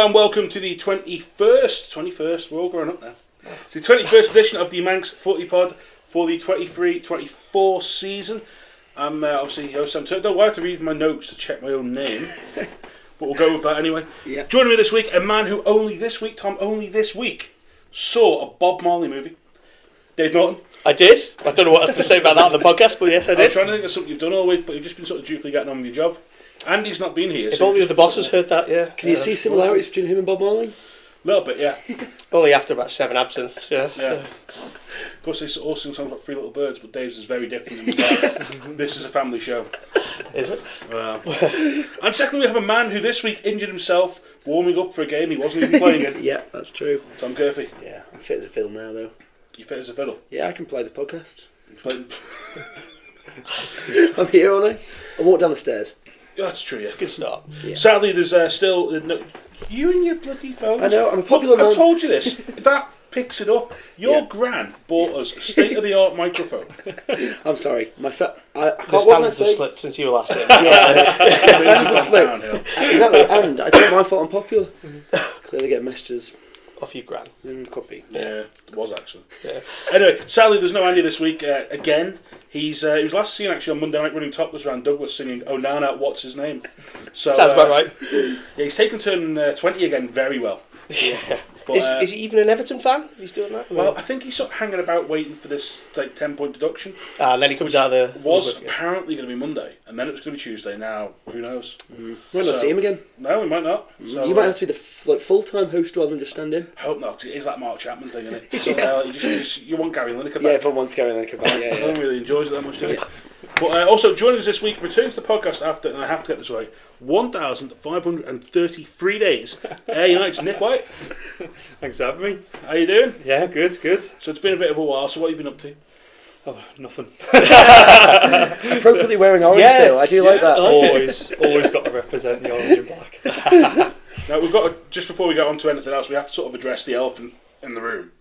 Hello and welcome to the 21st, we're all growing up now. It's the 21st edition of the Manx Footy Pod for the 23-24 season. I'm obviously host Sam Turner. I have to read my notes to check my own name, but we'll go with that anyway. Yeah. Joining me this week, a man who only this week saw a Bob Marley movie. Dave Norton. I did. I don't know what else to say about that on the podcast, but yes, I did. I'm trying to think of something you've done all week, but you've just been sort of dutifully getting on with your job. Andy's not been here. If all the other bosses heard that, yeah. Can you see similarities between him and Bob Marley? A little bit, yeah. Only after about 7 absinthes, yeah. Of course, they all sing songs about Three Little Birds, but Dave's is very different. This is a family show. Is it? And secondly, we have a man who this week injured himself warming up for a game he wasn't even playing in. Yeah, that's true. Tom Curfey. Yeah, I'm fit as a fiddle now, though. You fit as a fiddle? Yeah, I can play the podcast. Play... I'm here, aren't I? I walk down the stairs. Yeah, that's true, yeah. Good start. Yeah. Sadly, there's still... you and your bloody phones. I know, I'm a popular man. I've told you this. That picks it up. Your gran bought us a state-of-the-art microphone. I'm sorry. My the standards have slipped since you were last in. Yeah, the standards have slipped. Exactly, and it's not my fault I'm popular. Clearly get messages. Off you, gran. Could be. Yeah, it was actually. Yeah. Anyway, sadly, there's no Andy this week. Again, he was last seen actually on Monday night running topless around Douglas singing "Oh Nana, what's his name?" So sounds about right. Yeah, he's taken turn 20 again very well. Yeah. But, is he even an Everton fan? He's doing that. Well, I think he's sort of hanging about waiting for this 10-point deduction. And then he comes out of the. Was apparently going to be Monday, and then it was going to be Tuesday. Now, who knows? We might not see him again. No, we might not. So, you might have to be the full-time host rather than just stand in. I hope not, because it is that Mark Chapman thing, isn't it? So, Yeah. you want Gary Lineker back. Yeah, everyone wants Gary Lineker back. Yeah, I don't really enjoy it that much, do you? But also joining us this week, returns to the podcast after, and I have to get this right, 1,533 days. Ayre United's Nick White. Thanks for having me. How you doing? Yeah, good. So it's been a bit of a while, so what have you been up to? Oh, nothing. Appropriately wearing orange though, I do like that. Always got to represent the orange and black. Now we've got to, just before we get on to anything else, we have to sort of address the elephant in the room.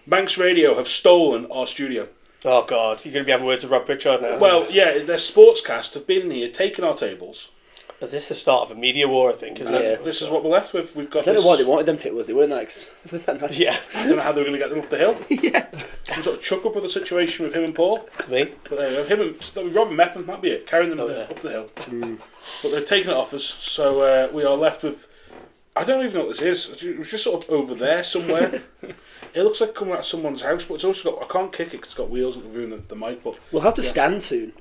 Manx Radio have stolen our studio. Oh God, you're going to be having words with Rob Pritchard now. Well, yeah, their sportscast have been here, taken our tables. But this is the start of a media war, I think, isn't it? This is what we're left with. We've got. I don't know why they wanted them tables. They weren't that nice. Yeah. I don't know how they were going to get them up the hill. Yeah. Some sort of chuck up with the situation with him and Paul. To me. But there you go. Him and Robin Meppen, that'd be it. Carrying them up the hill. But they've taken it off us, so we are left with. I don't even know what this is. It was just sort of over there somewhere. It looks like coming out of someone's house, but it's also got. I can't kick it because it's got wheels that ruin the mic. But we'll have to stand soon.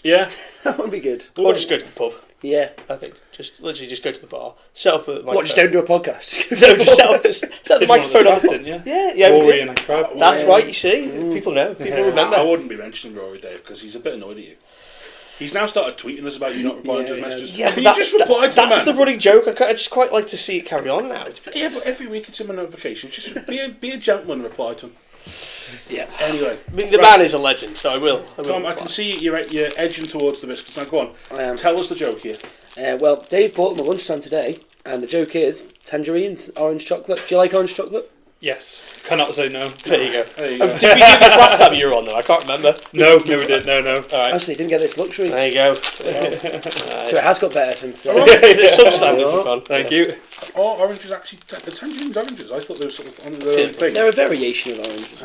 Yeah, that would be good. Or just go to the pub. Yeah, I think literally just go to the bar, set up a microphone. What? Just don't do a podcast. Just set the microphone on the phone. Yeah, Rory and Crab. That's right. You see, people know. People remember. I wouldn't be mentioning Rory, Dave, because he's a bit annoyed at you. He's now started tweeting us about you not replying to his messages. Yeah, Can you just reply to the man? That's the running joke. I just quite like to see it carry on now. Yeah, but every week it's in my notifications. Just be a gentleman and reply to him. Yeah. Anyway, I mean, the man is a legend, so I will. Tom, I can see you're edging towards the biscuits. Now, go on. I am. Tell us the joke here. Well, Dave bought them at lunchtime today, and the joke is Tangerines, orange chocolate. Do you like orange chocolate? Yes. Cannot say no. There you go. There you go. Did we do this last time you were on, though? I can't remember. No, we did. No. All right. Actually, didn't get this luxury. There you go. So it has got better since. There's some standards of fun. Thank you. Oh, oranges actually. Tangerines oranges. I thought they were sort of on their own thing. They're a variation of oranges.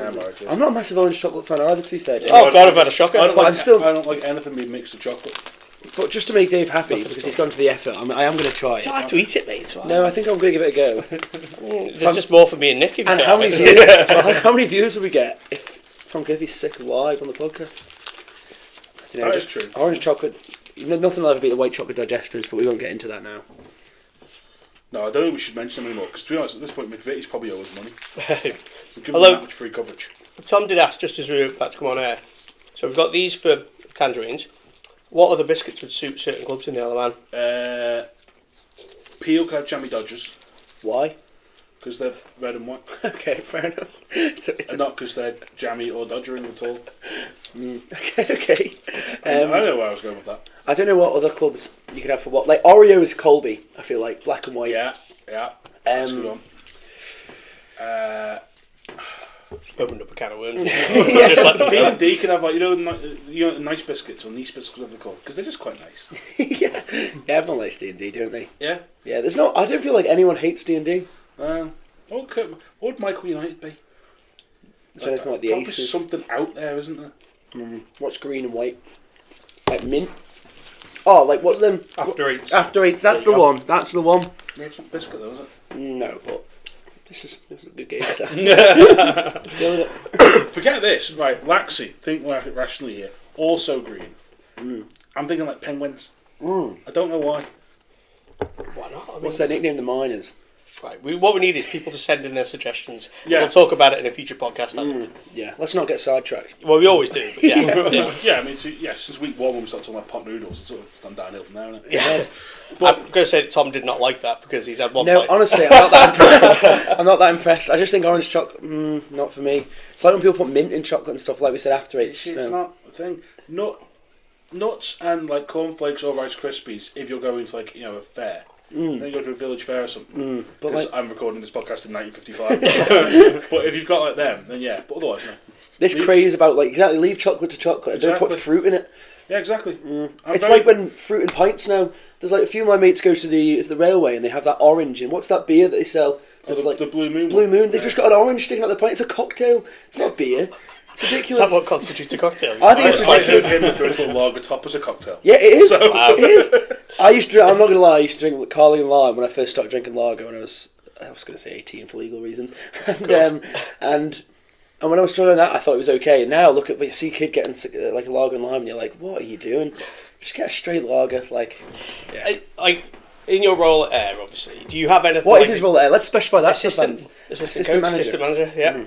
I'm not a massive orange chocolate fan either, to be fair, Dave. Oh God, I've had a shocker. I don't like anything made mixed with chocolate. But just to make Dave happy, because he's gone to the effort, I am going to try it. You don't have to eat it, mate. It's fine. No, I think I'm going to give it a go. There's just more for me and Nick. And how many views will we get if Tom Curfey's sick alive on the podcast? I don't know, That is true. Orange chocolate, nothing will ever beat the white chocolate digesters, but we won't get into that now. No, I don't think we should mention them anymore, because to be honest, at this point, McVitie's probably owes money. We've given them that much free coverage. Tom did ask just as we were about to come on air. So we've got these for Tangerines. What other biscuits would suit certain clubs in the Isle of Man? Peel could have jammy Dodgers. Why? Because they're red and white. Okay, fair enough. And not because they're jammy or dodgering at all. Okay. I know where I was going with that. I don't know what other clubs you could have for what. Like Oreo is Colby, I feel like. Black and white. Yeah. That's a good one. Opened up a can of worms. Just let them go. D&D can have like nice biscuits or nice biscuits, whatever they're called, because they're just quite nice. Yeah, everyone likes D&D, don't they? Yeah. Yeah, there's no. I don't feel like anyone hates D&D. What would Michael United be? It's anything like the probably Aces. something out there, isn't there? What's green and white? Like mint. Oh, like what's them? After Eights. After Eights. That's the one. That's the one. Yeah, it's not biscuit though, is it? No, but this is a good game. So. Let's go with it. Forget this, right? Laxi, think rationally here. Also green. I'm thinking like penguins. I don't know why. Why not? I mean, What's their nickname? The Miners. right. What we need is people to send in their suggestions. Yeah. We'll talk about it in a future podcast. I think. Yeah, let's not get sidetracked. Well, we always do. But yeah. Yeah, I mean, since week 1 when we started talking about pot noodles, it's sort of gone downhill from there, hasn't it? Yeah. But I'm going to say that Tom did not like that because he's had one No, bite. honestly, I'm not that impressed. I'm not that impressed. I just think orange chocolate, not for me. It's like when people put mint in chocolate and stuff, like we said after it. it's not a thing. Nuts and like cornflakes or Rice Krispies, if you're going to like a fair. Then you go to a village fair or something. But Because like, I'm recording this podcast in 1955. But if you've got like them, then yeah. But otherwise, no. this craze about like leave chocolate to chocolate. Don't put Exactly. fruit in it. Yeah, exactly. It's like when fruit and pints now. There's like a few of my mates go to the railway and they have that orange and what's that beer that they sell? It's like the Blue Moon. Blue Moon. They've just got an orange sticking out the pint. It's a cocktail. It's not beer. It's Is ridiculous. that what constitutes a cocktail? I think it's I like heard him refer to a lager top as a cocktail. Yeah, it is. Wow. It is. I used to. I'm not gonna lie. I used to drink Carling and Lime when I first started drinking lager when I was gonna say 18 for legal reasons, and when I was trying that, I thought it was okay. Now look at you see a kid getting like a lager and lime, and you're like, what are you doing? Just get a straight lager. Like, yeah. Like in your role at Ayre, obviously, do you have anything? What like is his role there? Let's specify that. Assistant Assistant coach, manager. assistant manager. Yeah.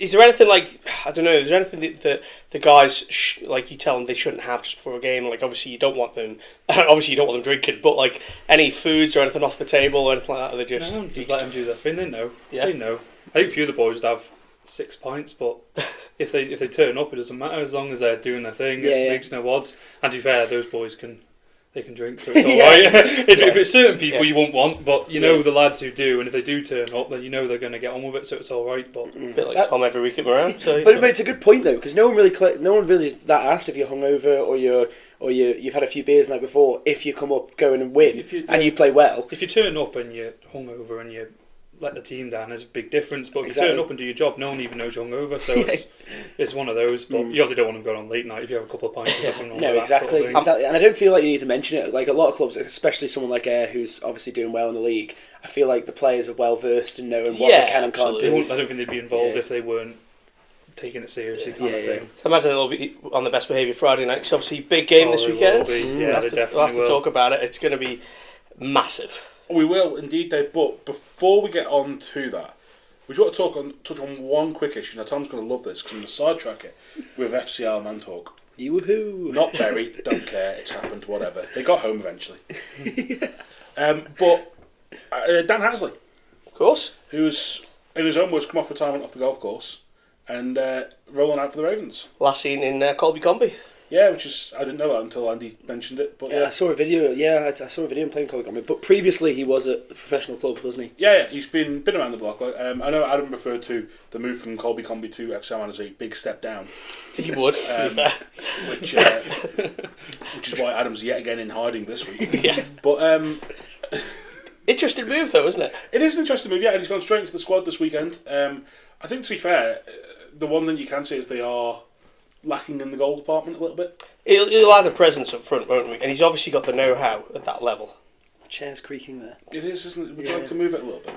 Is there anything like I don't know? Is there anything that the guys like you tell them they shouldn't have just before a game? Like obviously you don't want them drinking, but like any foods or anything off the table or anything like that. Or they just Let them do their thing. They know. Yeah. They know. I think a few of the boys would have 6 pints, but if they turn up, it doesn't matter as long as they're doing their thing. Yeah, It yeah. makes no odds. And to be fair, those boys can drink, so it's all right. If it's certain people you won't want, but you know the lads who do, and if they do turn up, then you know they're going to get on with it, so it's all right. But a bit like Tom every week at Moran. So But it's a good point though, because no one really that asked if you're hungover or you've had a few beers the night before. If you come up going and win and you play well, if you turn up and you're hungover and you let the team down, there's a big difference. But if Exactly. you turn up and do your job, no one even knows you're hungover, so it's one of those. But you obviously don't want them going on late night if you have a couple of pints. And all no, that exactly, sort of thing. exactly. And I don't feel like you need to mention it. Like a lot of clubs, especially someone like Ayre, who's obviously doing well in the league, I feel like the players are well versed in knowing what they can and can't do. I don't think they'd be involved Yeah. if they weren't taking it seriously, kind of Yeah, yeah. thing. So I imagine they'll be on the best behaviour Friday night. 'Cause obviously big game this they weekend. will be. Yeah, we'll they have to definitely talk about it. It's going to be massive. We will indeed, Dave. But before we get on to that, we just want to touch on one quick issue. Now, Tom's going to love this because I'm going to sidetrack it with FCL Man Talk. Woohoo! Not very, don't care, it's happened, whatever. They got home eventually. But Dan Hattersley, Of course. who's in his own words come off retirement off the golf course and rolling out for the Ravens. Last seen in Colby Combi. Yeah, which is, I didn't know that until Andy mentioned it. But Yeah, I saw a video. Yeah, I saw a video playing Colby Combi. But previously he was at a professional club, wasn't he? Yeah, he's been around the block. Like, I know Adam referred to the move from Colby Combi to FCL Man as a big step down, You would. to be fair. which is why Adam's yet again in hiding this week. Yeah. But Interesting move though, isn't it? it is an interesting move, yeah, and he's gone straight into the squad this weekend. I think, to be fair, the one thing you can say is they are lacking in the goal department a little bit. He'll have a presence up front, won't we? And he's obviously got the know-how at that level. Chair's creaking there. It is, isn't it? Would you like to move it a little bit?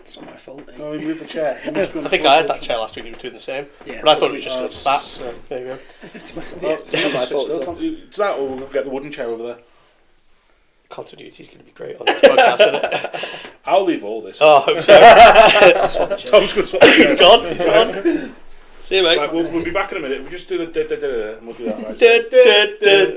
It's not my fault. Eh? No, move the chair. I think I had that chair last week. He was doing the same. Yeah, But I thought it was just Oh, going to fat. So there you go. It's my, Well, it's not my fault. still as well. can't you- it's that, or we'll get the wooden chair over there. Continuity is going to be great on this podcast, isn't it? I'll leave all this. Oh, I hope so. Tom's going to swap the chair. He's gone. He's gone. See you, mate. Right, we'll be back in a minute. If we just do the da-da-da-da, and we'll do that, right?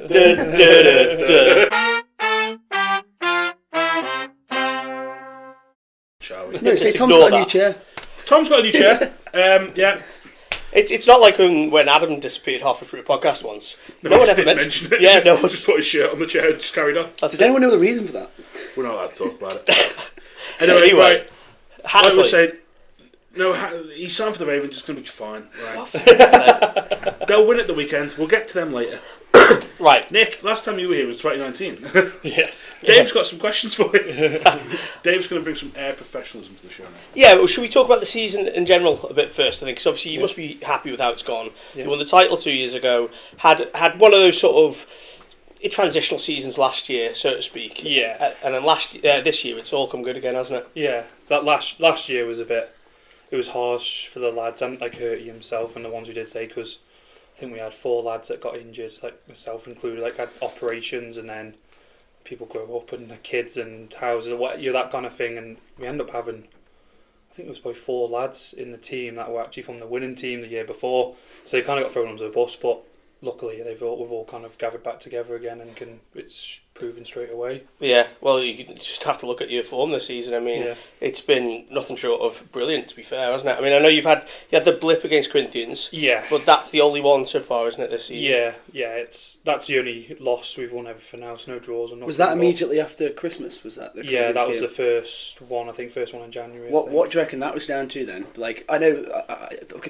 Shall we? No, say Just Tom's ignore got a new that. chair. Tom's got a new chair. Yeah. It's not like when Adam disappeared halfway through a podcast once. No one just ever didn't mentioned mention it. Yeah, no one. Just put his shirt on the chair and just carried on. That's Does it. anyone know the reason for that? We're not allowed to talk about it. Anyway, Anyway, right. Like we were Hattersley. saying, No, he signed for the Ravens. It's going to be fine. Right. They'll win at the weekend. We'll get to them later. Right. Nick, last time you were here was 2019. Yes. Dave's got some questions for you. Dave's going to bring some Ayre professionalism to the show now. Yeah, well, should we talk about the season in general a bit first, I think? Because obviously you must be happy with how it's gone. Yeah. You won the title 2 years ago, had one of those sort of transitional seasons last year, so to speak. Yeah. And then this year it's all come good again, hasn't it? Yeah. That last year was a bit... It was harsh for the lads and like Hurty himself and the ones who did stay, because I think we had 4 lads that got injured, like myself included, like had operations, and then people grow up and have kids and houses, that kind of thing, and we end up having, I think it was probably 4 lads in the team that were actually from the winning team the year before, so they kind of got thrown under the bus, but luckily we've all kind of gathered back together again, and it's proven straight away. Yeah, well, you just have to look at your form this season. I mean, It's been nothing short of brilliant, to be fair, hasn't it? I mean, I know you had the blip against Corinthians, but that's the only one so far, isn't it, this season? Yeah, that's the only loss. We've won everything else, no draws or nothing. Was that immediately after Christmas? Was that the that was game? The first one. I think first one in January. What do you reckon that was down to then? Like, I know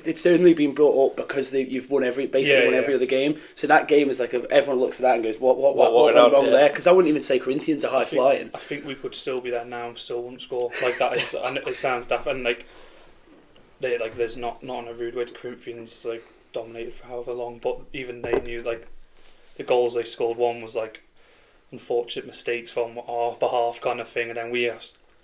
it's only been brought up because you've won every other game. So that game is like everyone looks at that and goes, what went wrong there? Because I wouldn't even say Corinthians are high flying. I think we could still be there now and still wouldn't score like that. And it sounds daft, and there's not on a rude way to Corinthians like dominated for however long, but even they knew like the goals they scored. One was like unfortunate mistakes from our behalf kind of thing, and then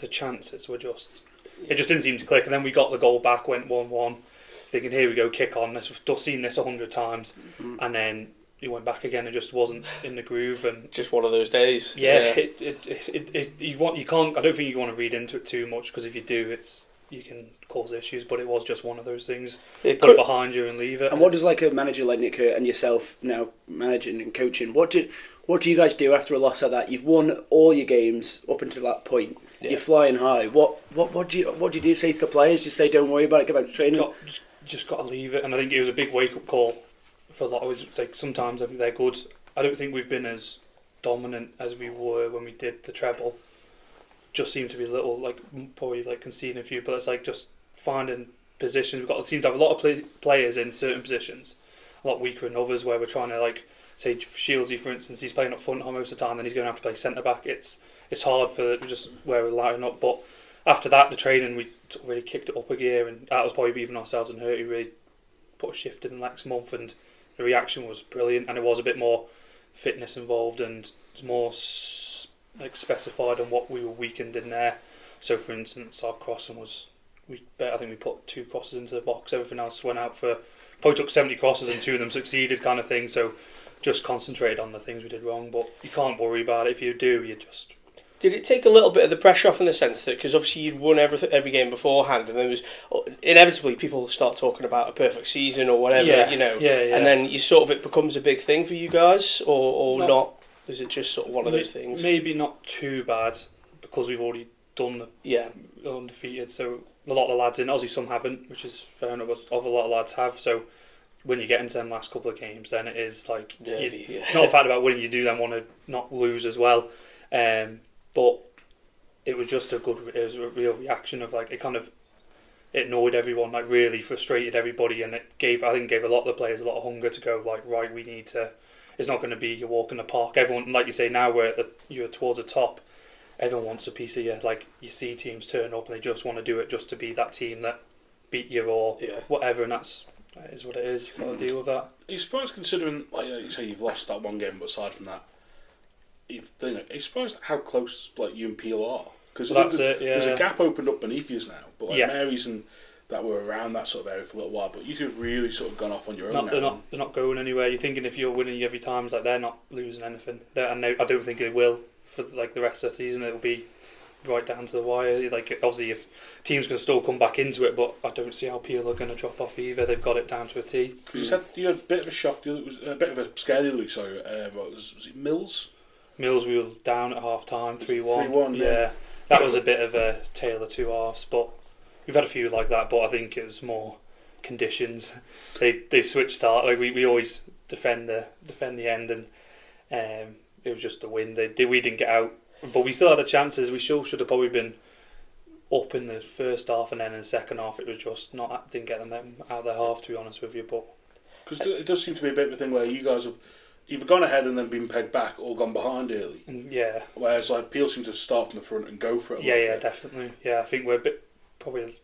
the chances were just it just didn't seem to click, and then we got the goal back, went 1-1, thinking here we go, kick on. We've just seen this 100 times, and then he went back again and just wasn't in the groove, and just one of those days. Yeah. You can't. I don't think you want to read into it too much, because if you do, you can cause issues. But it was just one of those things. Put it behind you and leave it. And what does like a manager like Nick Hurt and yourself now managing and coaching? What do you guys do after a loss like that? You've won all your games up until that point. Yeah. You're flying high. What do you do? Say to the players? Just say, don't worry about it. Get back to training. Just got to leave it. And I think it was a big wake up call for a lot of us. Like sometimes I think they're good. I don't think we've been as dominant as we were when we did the treble. Just seem to be a little probably conceding a few, but it's like just finding positions. We've got seem to have a lot of players in certain positions, a lot weaker in others, where we're trying to say Shieldsy, for instance, he's playing up front most of the time, then he's going to have to play centre back. It's hard for just where we're lining up. But after that, the training, we really kicked it up a gear, and that was probably even ourselves and Hurty really put a shift in the next month, and the reaction was brilliant, and it was a bit more fitness involved and more specified on what we were weakened in there. So for instance, our crossing was, I think we put 2 crosses into the box, everything else went out for, probably took 70 crosses and 2 of them succeeded kind of thing. So just concentrated on the things we did wrong, but you can't worry about it. If you do, you just... Did it take a little bit of the pressure off in the sense that, because obviously you'd won every game beforehand, and then inevitably people start talking about a perfect season or whatever, and then it becomes a big thing for you guys, or not? Is it just sort of one of those things? Maybe not too bad, because we've already done the undefeated, so a lot of the lads in, obviously some haven't, which is fair enough, but a lot of lads have, so when you get into them last couple of games, then it is like, it's not a fact about winning, you do then want to not lose as well. But it was just it was a real reaction of it annoyed everyone, really frustrated everybody, and it gave a lot of the players a lot of hunger to go right, we need to, it's not going to be your walk in the park. Everyone, like you say, now you're towards the top, everyone wants a piece of you. Like you see teams turn up and they just want to do it just to be that team that beat you or whatever, and that is what it is. You've got to deal with that. Are you surprised, considering you say you've lost that one game, but aside from that, are you surprised how close you and Peel are? Because there's a gap opened up beneath you now, but Mary's and that were around that sort of area for a little while, but you two have really sort of gone off on your own now. They're not going anywhere. You're thinking if you're winning every time, it's like they're not losing anything. And I don't think they will for the rest of the season. It'll be right down to the wire. Obviously, if teams can still come back into it, but I don't see how Peel are going to drop off either. They've got it down to a T. Because you had a bit of a shock. It was a bit of a scare the other week. Sorry, was it Mills? Mills, we were down at half time, 3-1. 3-1, yeah. That was a bit of a tale of two halves, but we've had a few like that, but I think it was more conditions. They switched start. We always defend the end, and it was just the wind. We didn't get out, but we still had the chances. We should have probably been up in the first half, and then in the second half it was just not, didn't get them out of their half, to be honest with you. But because it does seem to be a bit of a thing where you guys have either gone ahead and then been pegged back, or gone behind early. Yeah. Whereas like Peel seem to start from the front and go for it. Yeah, definitely. Yeah, I think we're a bit, probably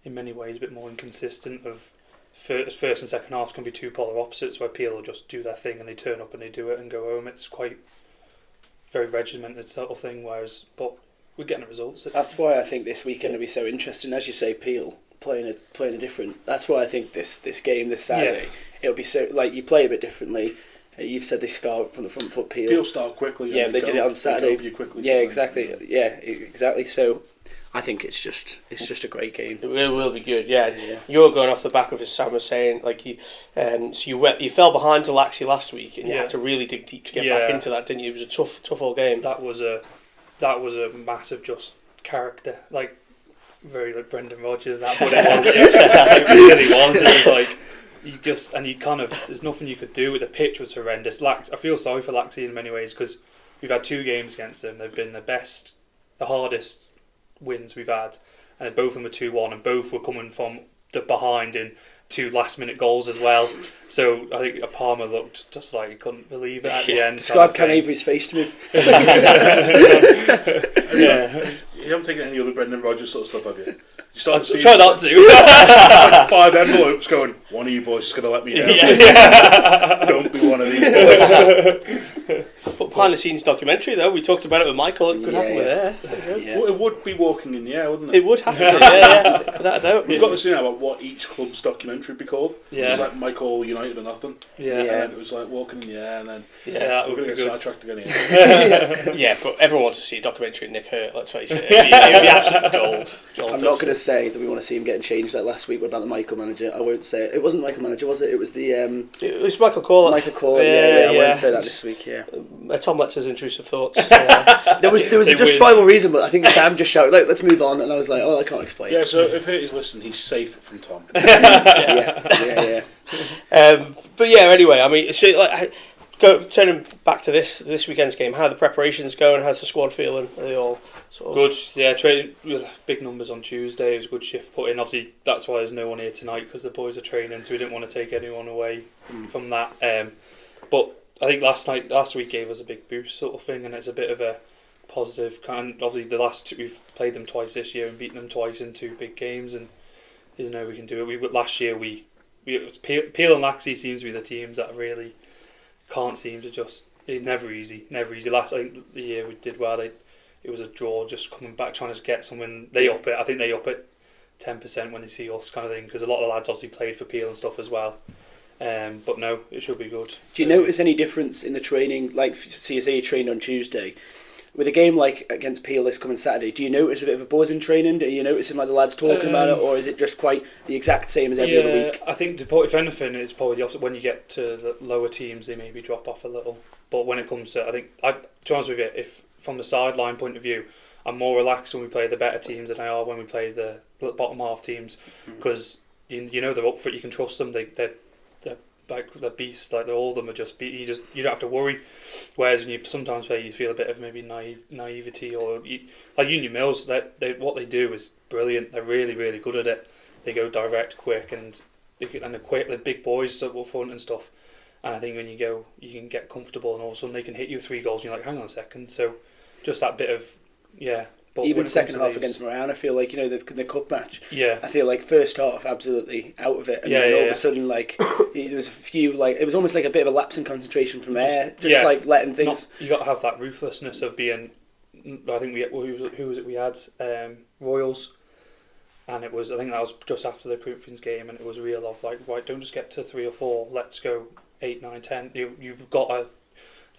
in many ways, a bit more inconsistent. Of first and second halves can be two polar opposites, where Peel will just do their thing and they turn up and they do it and go home. It's quite very regimented sort of thing. But we're getting the results. That's why I think this weekend will be so interesting. As you say, Peel playing a different. That's why I think this game this Saturday it'll be so, like, you play a bit differently. You've said they start from the front foot. Peel start quickly. Yeah, they did it on Saturday. You quickly, yeah, exactly. Yeah, exactly. So I think it's just a great game. It will be good. Yeah. You're going off the back of, as Sam was saying, like you fell behind to Laxey last week, and you had to really dig deep to get back into that, didn't you? It was a tough old game. That was a massive just character, like very like Brendan Rodgers. That, but it was. It really was. It was like there's nothing you could do. The pitch was horrendous. I feel sorry for Laxey in many ways, because we've had 2 games against them. They've been the hardest wins we've had, and both of them were 2-1, and both were coming from the behind in 2 last-minute goals as well. So I think Palmer looked just like he couldn't believe it at the end. Describe Ken Avery's face to me. Yeah. You haven't taken any other Brendan Rodgers sort of stuff, have you? You started to try not to. Like 5 envelopes going, one of you boys is going to let me down. Don't be one of these boys. But behind the scenes documentary, though, we talked about it with Michael. It could happen with Ayre. Yeah. Well, it would be walking in the air, wouldn't it? It would have to be, yeah, without a doubt. We've got to see now about what each club's documentary would be called. Yeah. It was like Michael United or nothing. Yeah. And then it was like walking in the air, and then we're going to get sidetracked again here. Yeah, but everyone wants to see a documentary of Nick Hurt, let's face it. It'd be absolute gold. I'm not going to say that we want to see him getting changed like last week about the Michael manager. I won't say it. It wasn't Michael manager, was it? It was the it was Michael Corner. Michael Corner. Yeah, I won't say that this week. Yeah. Tom Letzer's intrusive thoughts. There was a justifiable reason, but I think Sam just shouted, like, let's move on, and I was like, oh, I can't explain. Yeah, so if Hurt is listening, he's safe from Tom. yeah. But yeah, anyway, I mean, so, like, turning back to this weekend's game, how are the preparations going? How's the squad feeling? Are they all sort of good? Yeah, training with big numbers on Tuesday. It was a good shift put in. Obviously, that's why there's no one here tonight, because the boys are training, so we didn't want to take anyone away from that. But I think last week gave us a big boost sort of thing, and it's a bit of a positive kind. Obviously, the last 2 we've played them twice this year and beaten them twice in 2 big games, and we can do it. Last year we Peel and Laxey seems to be the teams that really can't seem to just. It's never easy. I think the year we did well, it was a draw, just coming back trying to get something. They up it. I think they up it 10% when they see us, kind of thing, because a lot of the lads obviously played for Peel and stuff as well. But no, it should be good. Do you notice any difference in the training? Like, see, you trained on Tuesday. With a game like against Peel this coming Saturday, do you notice a bit of a buzz in training? Are you noticing like the lads talking about it, or is it just quite the exact same as every other week? I think if anything, it's probably the opposite. When you get to the lower teams, they maybe drop off a little. But when it comes to, to be honest with you, if from the sideline point of view, I'm more relaxed when we play the better teams than I are when we play the bottom half teams, because you know they're up for it. You can trust them. They're like the beasts, like all of them are just you don't have to worry. Whereas when you sometimes play, you feel a bit of maybe naivety, or like Union Mills. What they do is brilliant. They're really, really good at it. They go direct, quick, and they're quick. They're big boys up front and stuff. And I think when you go, you can get comfortable, and all of a sudden they can hit you 3 goals, and you're like, hang on a second. So just that bit of But even second half against Moran, I feel like, the cup match. Yeah. I feel like first half absolutely out of it, and then all of a sudden there was a few it was almost like a bit of a lapse in concentration from Ayre, like letting things. You got to have that ruthlessness of being. I think who was it we had? Royals, and I think that was just after the Corinthians game, and it was real of like, right, don't just get to 3 or 4, let's go 8, 9, 10. You've got to.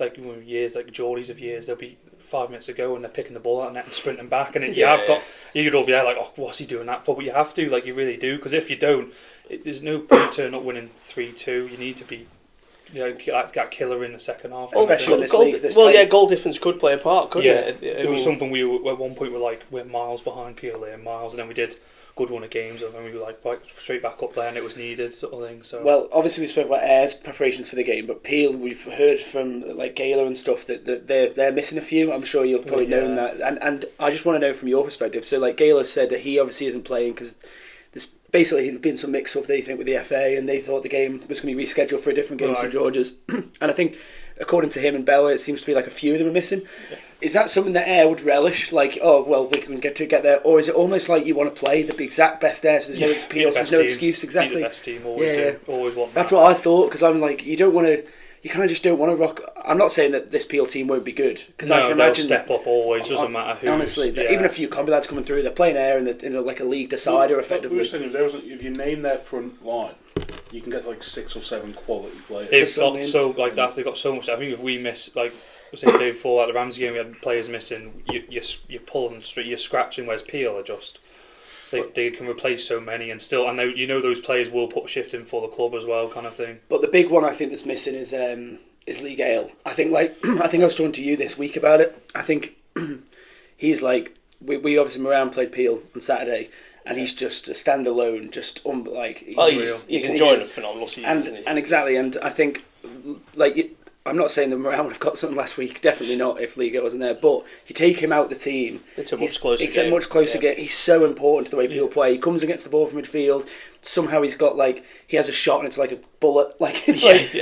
Like years, like Geordies of years, they'll be 5 minutes ago and they're picking the ball out of the net and sprinting back, and you'd all be there like, oh, what's he doing that for? But you have to, like, you really do, because if you don't, there's no point turning up winning 3-2. You need to be that killer in the second half. Especially in this league this time. Goal difference could play a part, couldn't it? It was something we were, at one point we're miles behind Peel there, miles, and then we did a good run of games, and then we were like right straight back up there, and it was needed, sort of thing. So well, obviously we spoke about Ayre's preparations for the game, but Peel, we've heard from like Gaza and stuff that they're missing a few. I'm sure you've probably known that, and I just want to know from your perspective. So like Gaza said that he obviously isn't playing because there's basically been some mix up, they think, with the FA, and they thought the game was going to be rescheduled for a different game, St George's. And I think, according to him and Bella, it seems to be like a few of them are missing. Yeah. Is that something that Ayre would relish? Like, oh, well, we can get there. Or is it almost like you want to play the exact best Ayre, so there's no excuse, there's no excuse, exactly? Be the best team, always want that. That's what I thought, because I'm like, you kind of just don't want to rock. I'm not saying that this Peel team won't be good, because I can imagine they'll step up always. Doesn't matter who. Honestly, even a few Combi lads coming through, they're playing Ayre in like a league decider, effectively. We were saying if you name their front line, you can get like 6 or 7 quality players. They've got they've got so much. I think if we miss, like say the day before, like the Ramsey game, we had players missing. You're pulling straight, you're scratching. Whereas Peel are just. They can replace so many, and still, and those players will put a shift in for the club as well, kind of thing. But the big one I think that's missing is League Ale. I think I was talking to you this week about it. I think he's like we obviously Moran played Peel on Saturday, and he's just a standalone, just he's enjoying a phenomenal season, isn't he? And exactly, and I think I'm not saying that Moran would have got something last week, definitely not if Liga wasn't there, but you take him out the team, it's a much closer game. A much closer game. He's so important to the way people play. He comes and gets the ball from midfield, somehow he's got he has a shot and it's like a bullet, like he's just...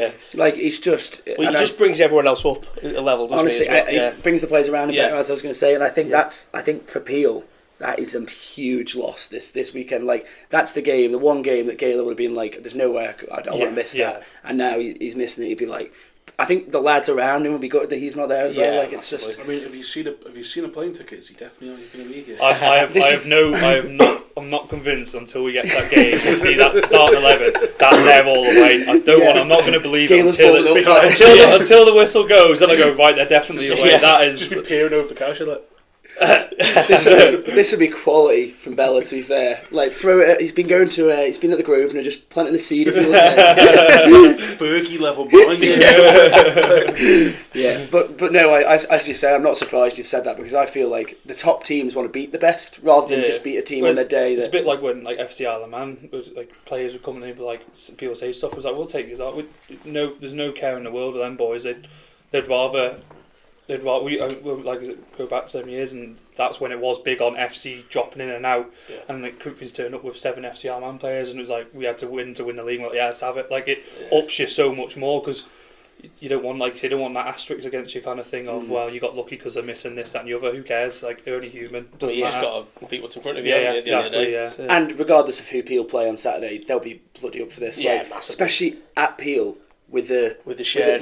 Well, he just brings everyone else up a level, doesn't honestly, he? He brings the players around him better, as I was going to say, and I think I think for Peel, that is a huge loss this weekend. Like, that's the one game that Gaylor would have been like, there's no way I don't want to miss that, and now he's missing it. He'd be like... I think the lads around him would be good that he's not there as well. Like, it's just. I mean, have you seen a plane ticket? Is he definitely not going to be here? I'm not convinced until we get to that game. You see that start 11. That's there all the way. I'm not going to believe it until the whistle goes, and I go right. They're definitely away. Yeah. That is just be peering over the couch like. This would be quality from Bella, to be fair. Like, throw it. He's been at the Grosvenor, just planting the seed of people's heads. Fergie level behind you. Yeah, but no, as you say, I'm not surprised you've said that, because I feel like the top teams want to beat the best rather than just beat a team on their day. It's a bit like when FC Isle of Man was like players were coming in, but like people say stuff. It was like, we'll take this out. There's no care in the world of them boys. They'd rather go back 7 years, and that's when it was big on FC dropping in and out, and like Corinthians turned up with 7 FC Arman players, and it was like we had to win the league. Like, let's have it. Like, it ups you so much more, because you don't want that asterisk against you kind of thing of well, you got lucky because they're missing this, that, and the other. Who cares? Like, they're only human. You just got to beat what's in front of you. At the end of the day. So. And regardless of who Peel play on Saturday, they'll be bloody up for this. Especially at Peel. With the shed,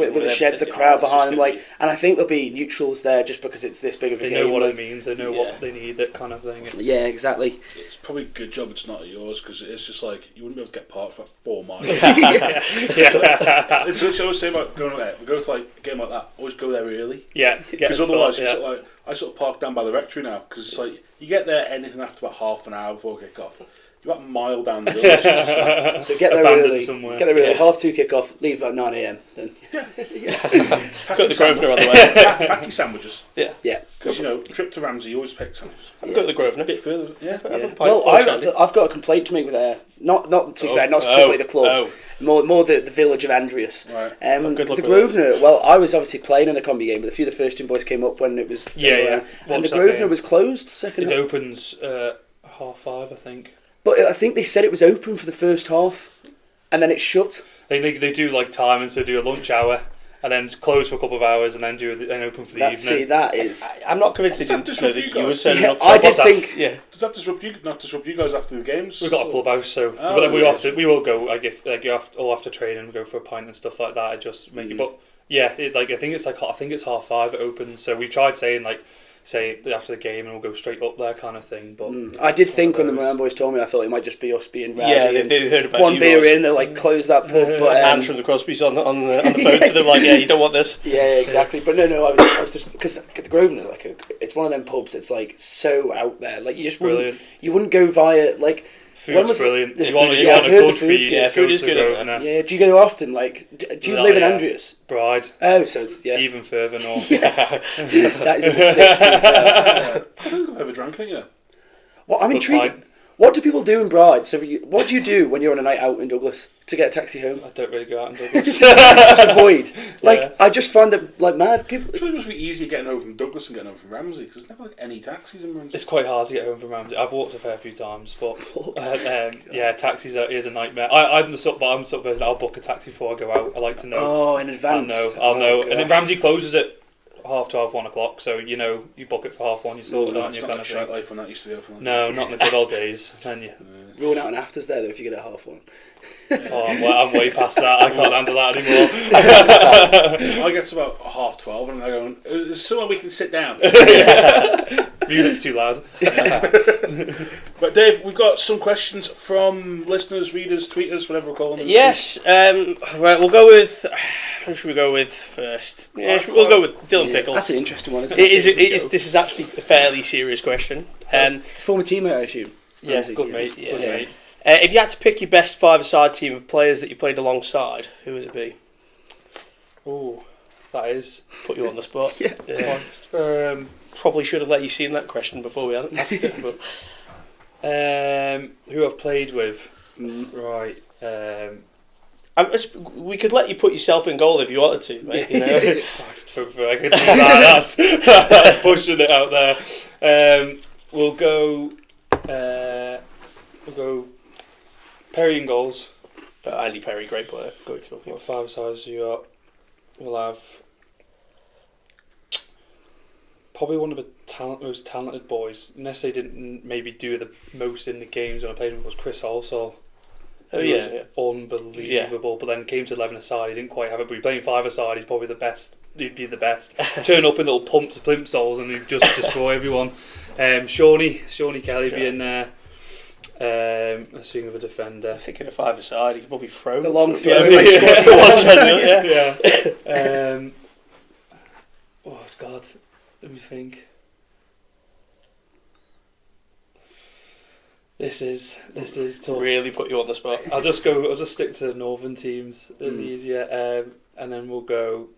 the crowd behind them, and I think there'll be neutrals there just because it's this big of a game. They know what it means. They know what they need. That kind of thing. Exactly. It's probably a good job it's not at yours, because it's just like you wouldn't be able to get parked for 4 miles. It's what I always say about going there. If we go to like a game like that, always go there early. Yeah, because otherwise, it's like I sort of park down by the rectory now, because it's like you get there anything after about half an hour before kick off. You're about a mile down the road. So get there early. Somewhere. Get there early. 2:30 kick off. Leave about 9 a.m. Then. Got the Grosvenor on the way. Pack your sandwiches. Yeah. Because trip to Ramsey, you always pick sandwiches. I've got the Grosvenor. A bit further. Well, I've got a complaint to make with Ayre. Not to be fair, not specifically the club. More the village of Andreas. Right. The Grosvenor. Well, I was obviously playing in the Combi game, but a few of the first team boys came up when it was. And the Grosvenor was closed. It opens 5:30, I think. But I think they said it was open for the first half, and then it's shut. They do like timing, so do a lunch hour, and then close for a couple of hours, and then open for the evening. See, that is. I'm not convinced they didn't know that you were turning up. I did think. Yeah. Does that disrupt you guys after the games? We've got a clubhouse, so but we will go. Like if all after training, we go for a pint and stuff like that. It just make it. But yeah, I think it's 5:30 it opens. So we've tried saying say after the game and we'll go straight up there kind of thing. But I did think when the Moran boys told me, I thought it might just be us being rowdy. Yeah, they heard about one beer in, they're like, close that pub. But and from the Crosbys on the phone to them, like, you don't want this. Yeah, exactly. But no, I was just because the Grosvenor, it's one of them pubs. It's like so out there. Like you just wouldn't go via When Food's was it? brilliant. The You want, food- you yeah, want I've a heard good the food's feed. good. Yeah, food go is to good in Grosvenor. Yeah, do you go often? Like, do you Well, live in yeah. Andreas? Bride. Oh, so it's Even further north. that is in the sticks. To be fair. I don't think I've ever drank it, you know. Well, I'm Good intrigued. pint. What do people do in Bride? So, what do you do when you're on a night out in Douglas to get a taxi home? I don't really go out in Douglas. Just avoid. Like, Yeah. I just find that like mad people. Surely it must be easier getting home from Douglas and getting home from Ramsey, because there's never like any taxis in Ramsey. It's quite hard to get home from Ramsey. I've walked a fair few times, but yeah, taxis is a nightmare. I'm the sort of person. I'll book a taxi before I go out. I like to know. Oh, in advance. I'll know. Oh, And then gosh. Ramsey closes at 12:30, 1 o'clock. So you know you book it for 1:30. You sort it, No, aren't it's you? not Kind like of Shite thing. Life when that used to be open. Like No, not in the good old days. Then you. Rolling out an afters there though if you get a half one. Oh, I'm way past that. I can't handle that anymore. I get to about 12:30 and they're going, "Is somewhere we can sit down?" Music's too loud. But Dave, we've got some questions from listeners, readers, tweeters, whatever we're calling them. Yes. Right. We'll go with. Who should we go with first? Yeah, we'll go with Dylan Pickles. That's an interesting one, isn't It is. it? This is actually a fairly serious question. Former teammate, I assume. Yeah, Ramsey, Good yeah. mate. Yeah. Good mate. If you had to pick your best five-a-side team of players that you played alongside, who would it be? Oh, that is. Put you on the spot. Yeah. Probably should have let you seen that question before we asked it. But Who I've played with. Mm. Right. we could let you put yourself in goal if you wanted to, mate. You know? I could do that. That's pushing it out there. We'll go Perry in goals. Andy Perry, great player. Good. What 5 sides you got? We'll have probably one of the most talented boys. Unless they didn't maybe do the most in the games when I played him, was Chris Halsall. Oh He yeah, was unbelievable. But then came to 11-a-side, he didn't quite have it. But he playing 5-a-side, he's probably the best. He'd be the best. Turn up in little pumps, plimsolls, and he'd just destroy everyone. Shawnee Kelly being there. Let's think of a defender. I think in a five-a-side, he could probably throw The long throw. Yeah. Oh God, let me think. This is tough. Really put you on the spot. I'll just stick to northern teams. It's easier, and then we'll go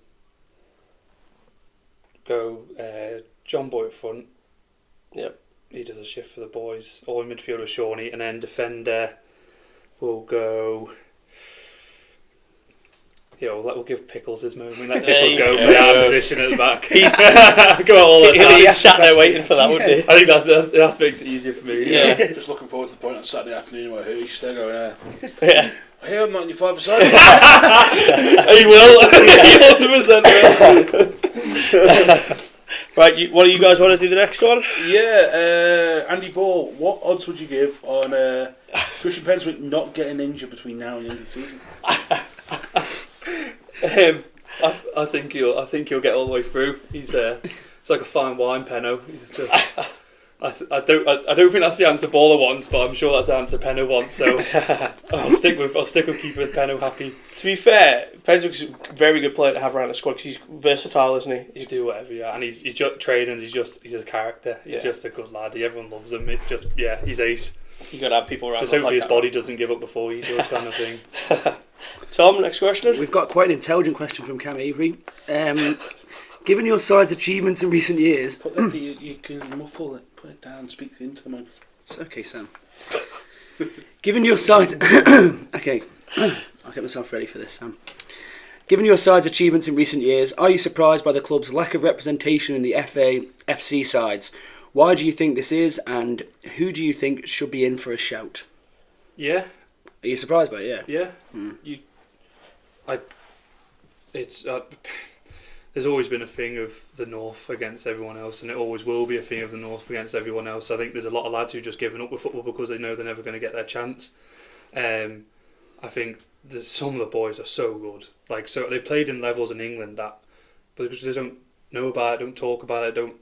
John Boy up front. Yep. He does a shift for the boys. All in midfield with Shawnee, and then defender we'll go. Yeah, we'll give Pickles his moment. Let Pickles go play out of position at the back. Go out all the time. He sat there waiting for that, wouldn't he? I think that makes it easier for me. Yeah. Just looking forward to the point on Saturday afternoon where he's still going, Yeah. hey, I'm not in your 5-a-side. He will. He 100% will. Right, what do you guys want to do the next one? Yeah, Andy Ball, what odds would you give on Christian Penswick not getting injured between now and the end of the season? I think he'll get all the way through. It's like a fine wine, Penno. He's just. I don't think that's the answer Baller wants, but I'm sure that's the answer Penno wants. So I'll stick with keeping Penno happy. To be fair, Penswick's a very good player to have around the squad because he's versatile, isn't he? He'll do whatever, yeah. And he's just training. He's a character. He's Yeah. just a good lad. Everyone loves him. It's just he's ace. You got to have people around. Just hopefully like his body doesn't give up before he does, kind of thing. Tom, next question. We've got quite an intelligent question from Cam Avery. Given your side's achievements in recent years... Put that, you can muffle it, put it down, speak into the mic. It's okay, Sam. Given your side's... okay, I'll get myself ready for this, Sam. Given your side's achievements in recent years, are you surprised by the club's lack of representation in the FC sides? Why do you think this is, and who do you think should be in for a shout? Yeah. Are you surprised by it? Yeah. There's always been a thing of the North against everyone else, and it always will be a thing of the North against everyone else. I think there's a lot of lads who've just given up with football because they know they're never going to get their chance. I think some of the boys are so good. So they've played in levels in England but because they don't know about it, don't talk about it,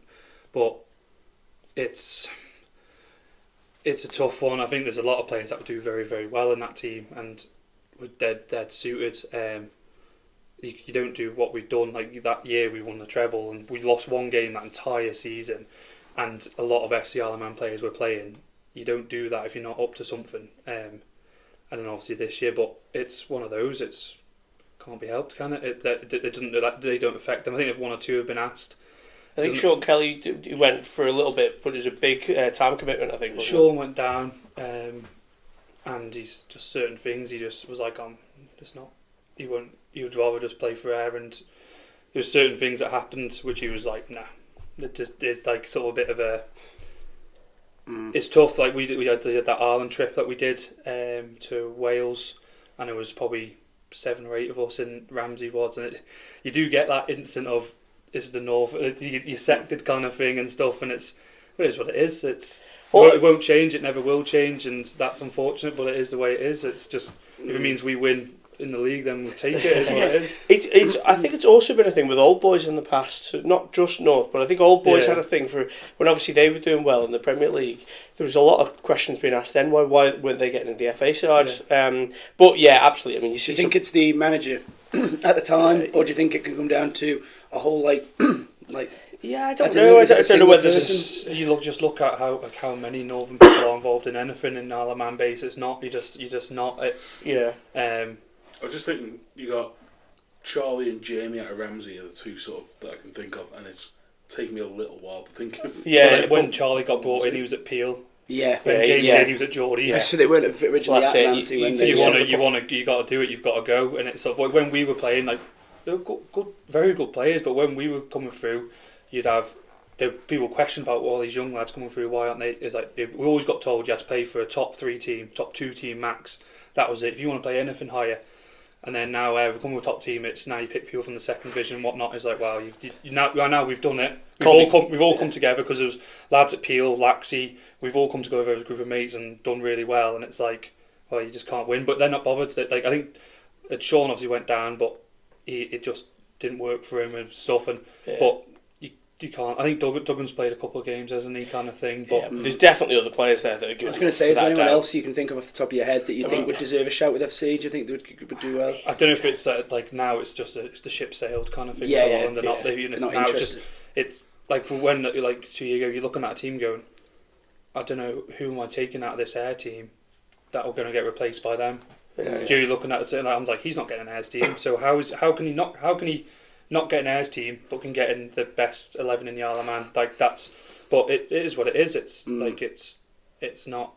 but it's a tough one. I think there's a lot of players that would do very, very well in that team and were dead suited. You don't do what we've done. Like that year we won the treble and we lost one game that entire season, and a lot of FC Isle of Man players were playing you don't do that if you're not up to something. And then obviously this year, but it's one of those. It's can't be helped, can it? It doesn't do that. They don't affect them. I think if one or two have been asked. I think Sean Kelly went for a little bit, but it was a big time commitment. I think Sean went down, and he's just certain things. He just was like, just not. He won't. He would rather just play for Ayre, and there was certain things that happened which he was like, nah. It's like sort of a bit of a. It's tough. Like we had that Ireland trip that we did to Wales, and it was probably 7 or 8 of us in Ramsey wards, and you do get that instant of it's the north, you sected kind of thing and stuff, and it is what it is. It won't change. It never will change, and that's unfortunate. But it is the way it is. It's just if it means we win in the league, then we'll take it. Is what it is. It's. I think it's also been a thing with Old Boys in the past. So not just North, but I think Old Boys had a thing for when obviously they were doing well in the Premier League. There was a lot of questions being asked then. Why weren't they getting into the FA side? Yeah. But yeah, absolutely. I mean, do you think it's the manager at the time, or do you think it can come down to a whole like? Yeah, I don't know. I don't know whether you look at how many Northern people are involved in anything in Isle of Man base. It's not. You're just not. It's I was just thinking, you got Charlie and Jamie out of Ramsey are the two sort of that I can think of, and it's taken me a little while to think of. Yeah, when Charlie got brought in, he was at Peel. Yeah, when Jamie did, he was at Geordie. Yeah, so they weren't originally at Ramsey. You got to do it. You've got to go, and it's sort of like when we were playing, like they were good, very good players, but when we were coming through, you'd have people question about all these young lads coming through. Why aren't they? It's like we always got told you had to play for a top 3 team, top 2 team max. That was it. If you want to play anything higher. And then now, we're coming with top team. It's now you pick people from the second division and whatnot. It's like, wow, now we've done it. We've all come together because there's lads at Peel, Laxey. We've all come together as a group of mates and done really well. And it's like, well, you just can't win. But they're not bothered. Like I think Sean obviously went down, but it just didn't work for him and stuff. And but. You can't. I think Duggan's played a couple of games, hasn't he, kind of thing. But there's definitely other players there that are good. I was going to say, is there anyone else you can think of off the top of your head that you think would deserve a shout with FC? Do you think they would do well? I don't know if it's like now it's just it's the ship sailed kind of thing. And they're not now it's like for when like 2 years ago you're looking at a team going, I don't know who am I taking out of this Ayre team that are going to get replaced by them. You're looking at it and I'm like, he's not getting an Ayre's team. So how can he not get an Ayre's team, but can get in the best 11 in the Isle of Man. Like that's, but it is what it is. It's like it's not.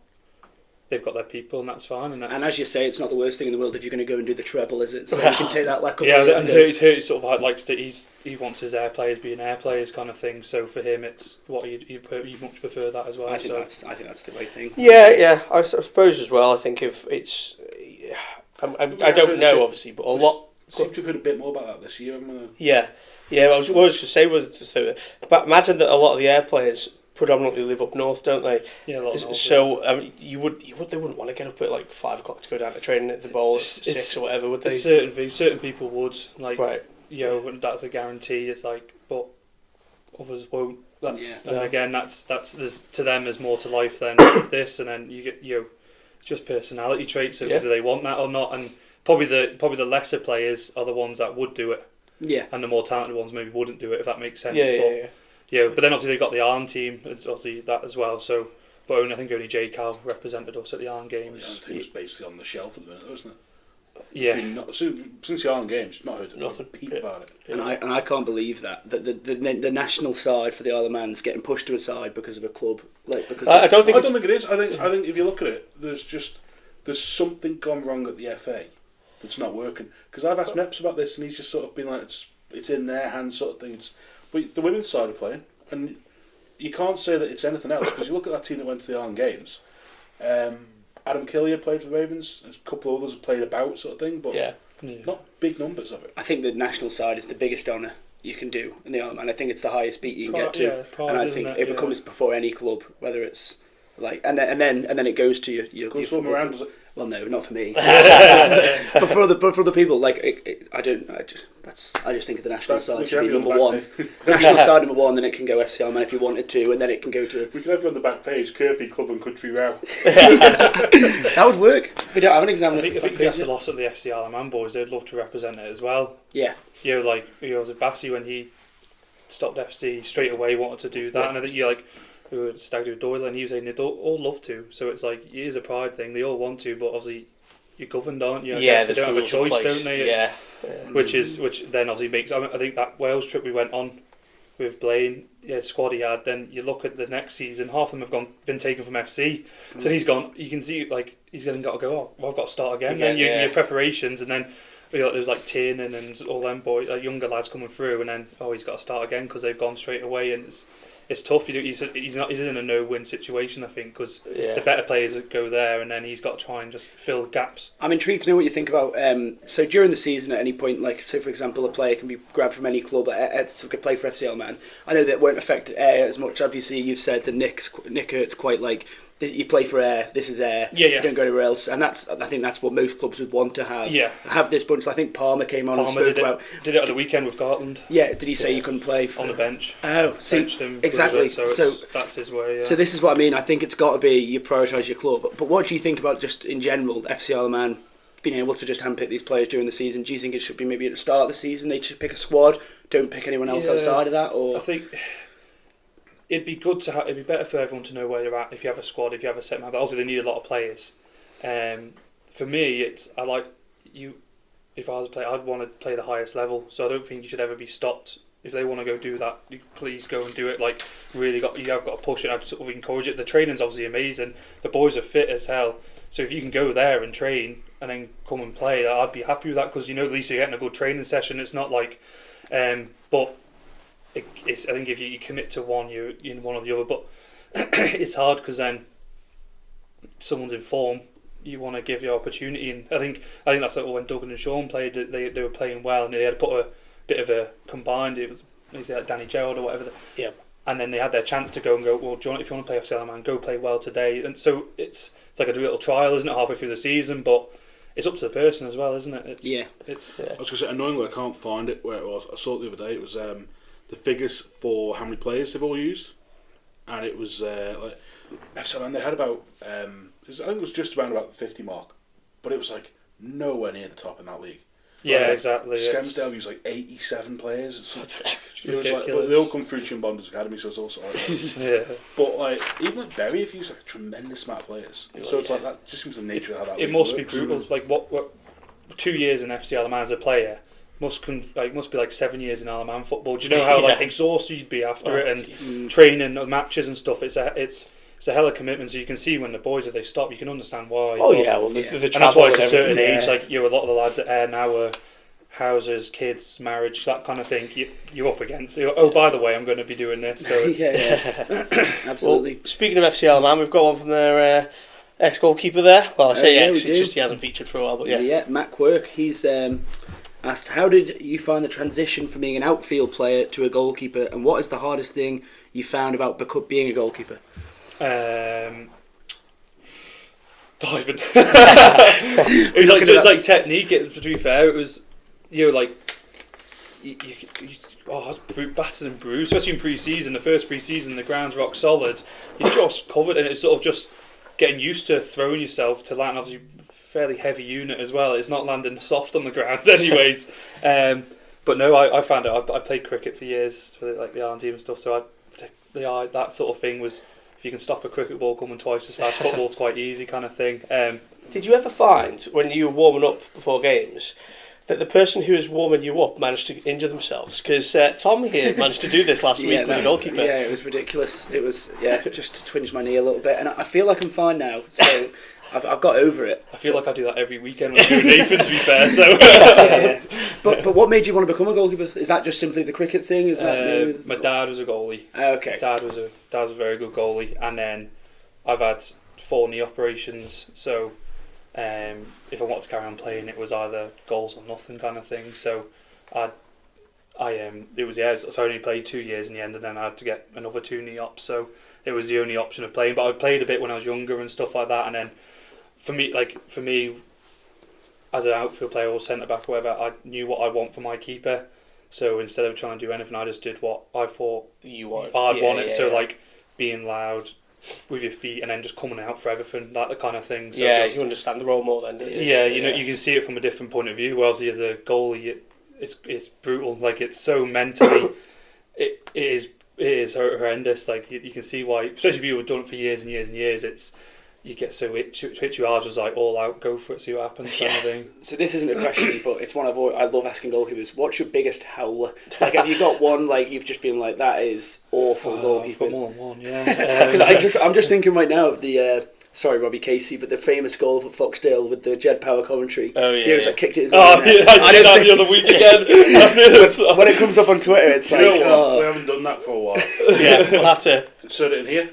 They've got their people, and that's fine. And as you say, it's not the worst thing in the world if you're going to go and do the treble, is it? So you can take that like a and he sort of likes to. He wants his Ayre players being Ayre players kind of thing. So for him, it's what you much prefer that as well. I think that's the right thing. Yeah. I suppose as well. I think if it's, I don't know obviously, but a lot. Seem to have heard a bit more about that this year, haven't we? Yeah. I was going to say but imagine that a lot of the Ayre players predominantly live up north, don't they? Yeah, a lot of north. So they wouldn't want to get up at like 5 o'clock to go down to training at the bowl at 6 or whatever, would they? Certain people would right. And that's a guarantee. It's like, but others won't. And again, that's to them there's more to life than this, and then you get just personality traits of whether they want that or not, and. Probably the lesser players are the ones that would do it. Yeah. And the more talented ones maybe wouldn't do it, if that makes sense. But then obviously they've got the Ireland team, it's obviously that as well. So, but I think only J. Cal represented us at the Ireland Games. The Ireland team was basically on the shelf at the minute, wasn't it? Yeah. Since the Ireland Games, not heard nothing about it. And I can't believe that the national side for the Isle of Man's getting pushed to a side because of a club. I don't think it is. I think if you look at it, there's something gone wrong at the FA. It's not working, because I've asked Neps about this and he's just sort of been like it's in their hands sort of thing. But the women's side are playing, and you can't say that it's anything else, because you look at that team that went to the Ireland Games. Adam Killier played for the Ravens. A couple of others have played about sort of thing, but not big numbers of it. I think the national side is the biggest honour you can do in the Isle of Man. I think it's the highest beat you can get to, and I think it becomes before any club, whether it's like and then it goes to your swim around, does it? Well, no, not for me. but for other people, like I just think of the national side should be number one. National side number one, then it can go FC Man if you wanted to, and then it can go to. We can have you on the back page, Curfew Club and Country Row. That would work. We don't have an exam. I think if that's a loss at the FC Isle of Man boys, they'd love to represent it as well. Yeah. Was it Bassey when he stopped FC straight away wanted to do that, and I think who were stag do Doyle, and he was saying they'd all love to. So it's like it is a pride thing. They all want to, but obviously you're governed, aren't you? I guess they don't have a choice, don't they? Which then obviously makes. I think that Wales trip we went on with Blaine, squad he had. Then you look at the next season, half of them have been taken from FC. So he's gone. You can see like he's going to got to go. Oh, well, I've got to start again. Then your preparations, and then there's like Tiernan and all them boys, younger lads coming through, and then he's got to start again because they've gone straight away, and it's tough. He's in a no-win situation, I think, because the better players go there, and then he's got to try and just fill gaps. I'm intrigued to know what you think about. So during the season, at any point, like say for example, a player can be grabbed from any club to play for FCL Man. I know that won't affect Ayre as much. Obviously, you've said that Nick Hurt's quite like. You play for Ayre. This is Ayre. You don't go anywhere else, and I think that's what most clubs would want to have. Have this bunch. I think Palmer came on and spoke about. Did it at the weekend with Gartland. Yeah, did he say you couldn't play on the bench? Oh, see, exactly. So that's his way. Yeah. So this is what I mean. I think it's got to be you prioritise your club. But what do you think about just in general FC Isle of Man being able to just handpick these players during the season? Do you think it should be maybe at the start of the season they should pick a squad, don't pick anyone else outside of that, or? I think it'd be good to it'd be better for everyone to know where they're at if you have a squad, if you have a set map. Obviously, they need a lot of players. For me, if I was a player, I'd want to play the highest level. So I don't think you should ever be stopped. If they want to go do that, please go and do it. Like you have got to push it. I'd sort of encourage it. The training's obviously amazing. The boys are fit as hell. So if you can go there and train and then come and play, I'd be happy with that because at least you're getting a good training session. It's not like, but. I think if you commit to one, you're in one or the other. But it's hard because then someone's in form. You want to give your opportunity, and I think that's like when Duggan and Sean played. They were playing well, and they had put a bit of a combined. It was like Danny Gerald or whatever. And then they had their chance to go and go. Well, if you want to play FCL Man, go play well today. And so it's like a little trial, isn't it? Halfway through the season, but it's up to the person as well, isn't it? I was going to say, annoyingly, I can't find it where it was. I saw it the other day. It was. The figures for how many players they've all used, and it was like they had about I think it was just around about the 50 mark, but it was like nowhere near the top in that league. Yeah, exactly. Skelmersdale used like 87 players. It was like, but they all come through Chimbonda's academy, so it's also But like even like Bury have used like a tremendous amount of players, so it's like that just seems the nature of how that. It must be brutal. Like what 2 years in FC Isle of Man as a player. Must be like 7 years in Isle of Man football. Do you know how like exhausted you'd be after it and training matches and stuff? It's a hell of a commitment. So you can see when the boys, if they stop, you can understand why. The and that's why it's a certain age. Like a lot of the lads at Ayre now are houses, kids, marriage, that kind of thing. You're up against. By the way, I'm going to be doing this. So Absolutely. Well, speaking of FC Isle of Man, we've got one from their ex-goalkeeper there. Well, I say ex. It's just he hasn't featured for a while, but Matt Quirk. He's asked, how did you find the transition from being an outfield player to a goalkeeper, and what is the hardest thing you found about being a goalkeeper? Diving. It was just like technique. To be fair, it was I was battered and bruised, especially in pre-season. The first pre-season, the ground's rock solid. You're just covered, and it's sort of just getting used to throwing yourself to land. Obviously, fairly heavy unit as well. It's not landing soft on the ground anyways. But no, I found out I played cricket for years for the Ireland team and stuff, so that sort of thing was, if you can stop a cricket ball coming twice as fast, football's quite easy kind of thing. Did you ever find when you were warming up before games that the person who was warming you up managed to injure themselves? Because Tom here managed to do this last week with a goalkeeper. Yeah, it was ridiculous. It was just twinged my knee a little bit, and I feel like I'm fine now. So I've got over it. I feel like I do that every weekend when I do Nathan, to be fair. So, But what made you want to become a goalkeeper? Is that just simply the cricket thing? Is that my dad was a goalie. Okay. Dad was a very good goalie, and then I've had 4 knee operations. So, if I wanted to carry on playing, it was either goals or nothing kind of thing. So, so I only played 2 years in the end, and then I had to get another 2 knee ops. So it was the only option of playing. But I played a bit when I was younger and stuff like that, and then. For me, as an outfield player or centre back or whatever, I knew what I want for my keeper. So instead of trying to do anything, I just did what I thought I'd want it. So like being loud with your feet and then just coming out for everything, that kind of thing. So you understand the role more then, don't you? Yeah, you can see it from a different point of view. Whereas as a goalie, it's brutal. Like it's so mentally, it is It is horrendous. Like you can see why, especially people who've done it for years and years and years. You get so itchy. Ours was like all out, go for it, see what happens. Kind of thing. So this isn't a question, but it's one I love asking goalkeepers. What's your biggest howler? Like, have you got one like you've just been like, that is awful goalkeeping? I've got more than one, yeah. Because I'm just thinking right now of the. Sorry, Robbie Casey, but the famous goal for Foxdale with the Jed Power commentary. Oh, yeah. He was like, kicked it. I did that the other week again. When it comes up on Twitter, it's like, we haven't done that for a while. Yeah, we'll have to insert it in here.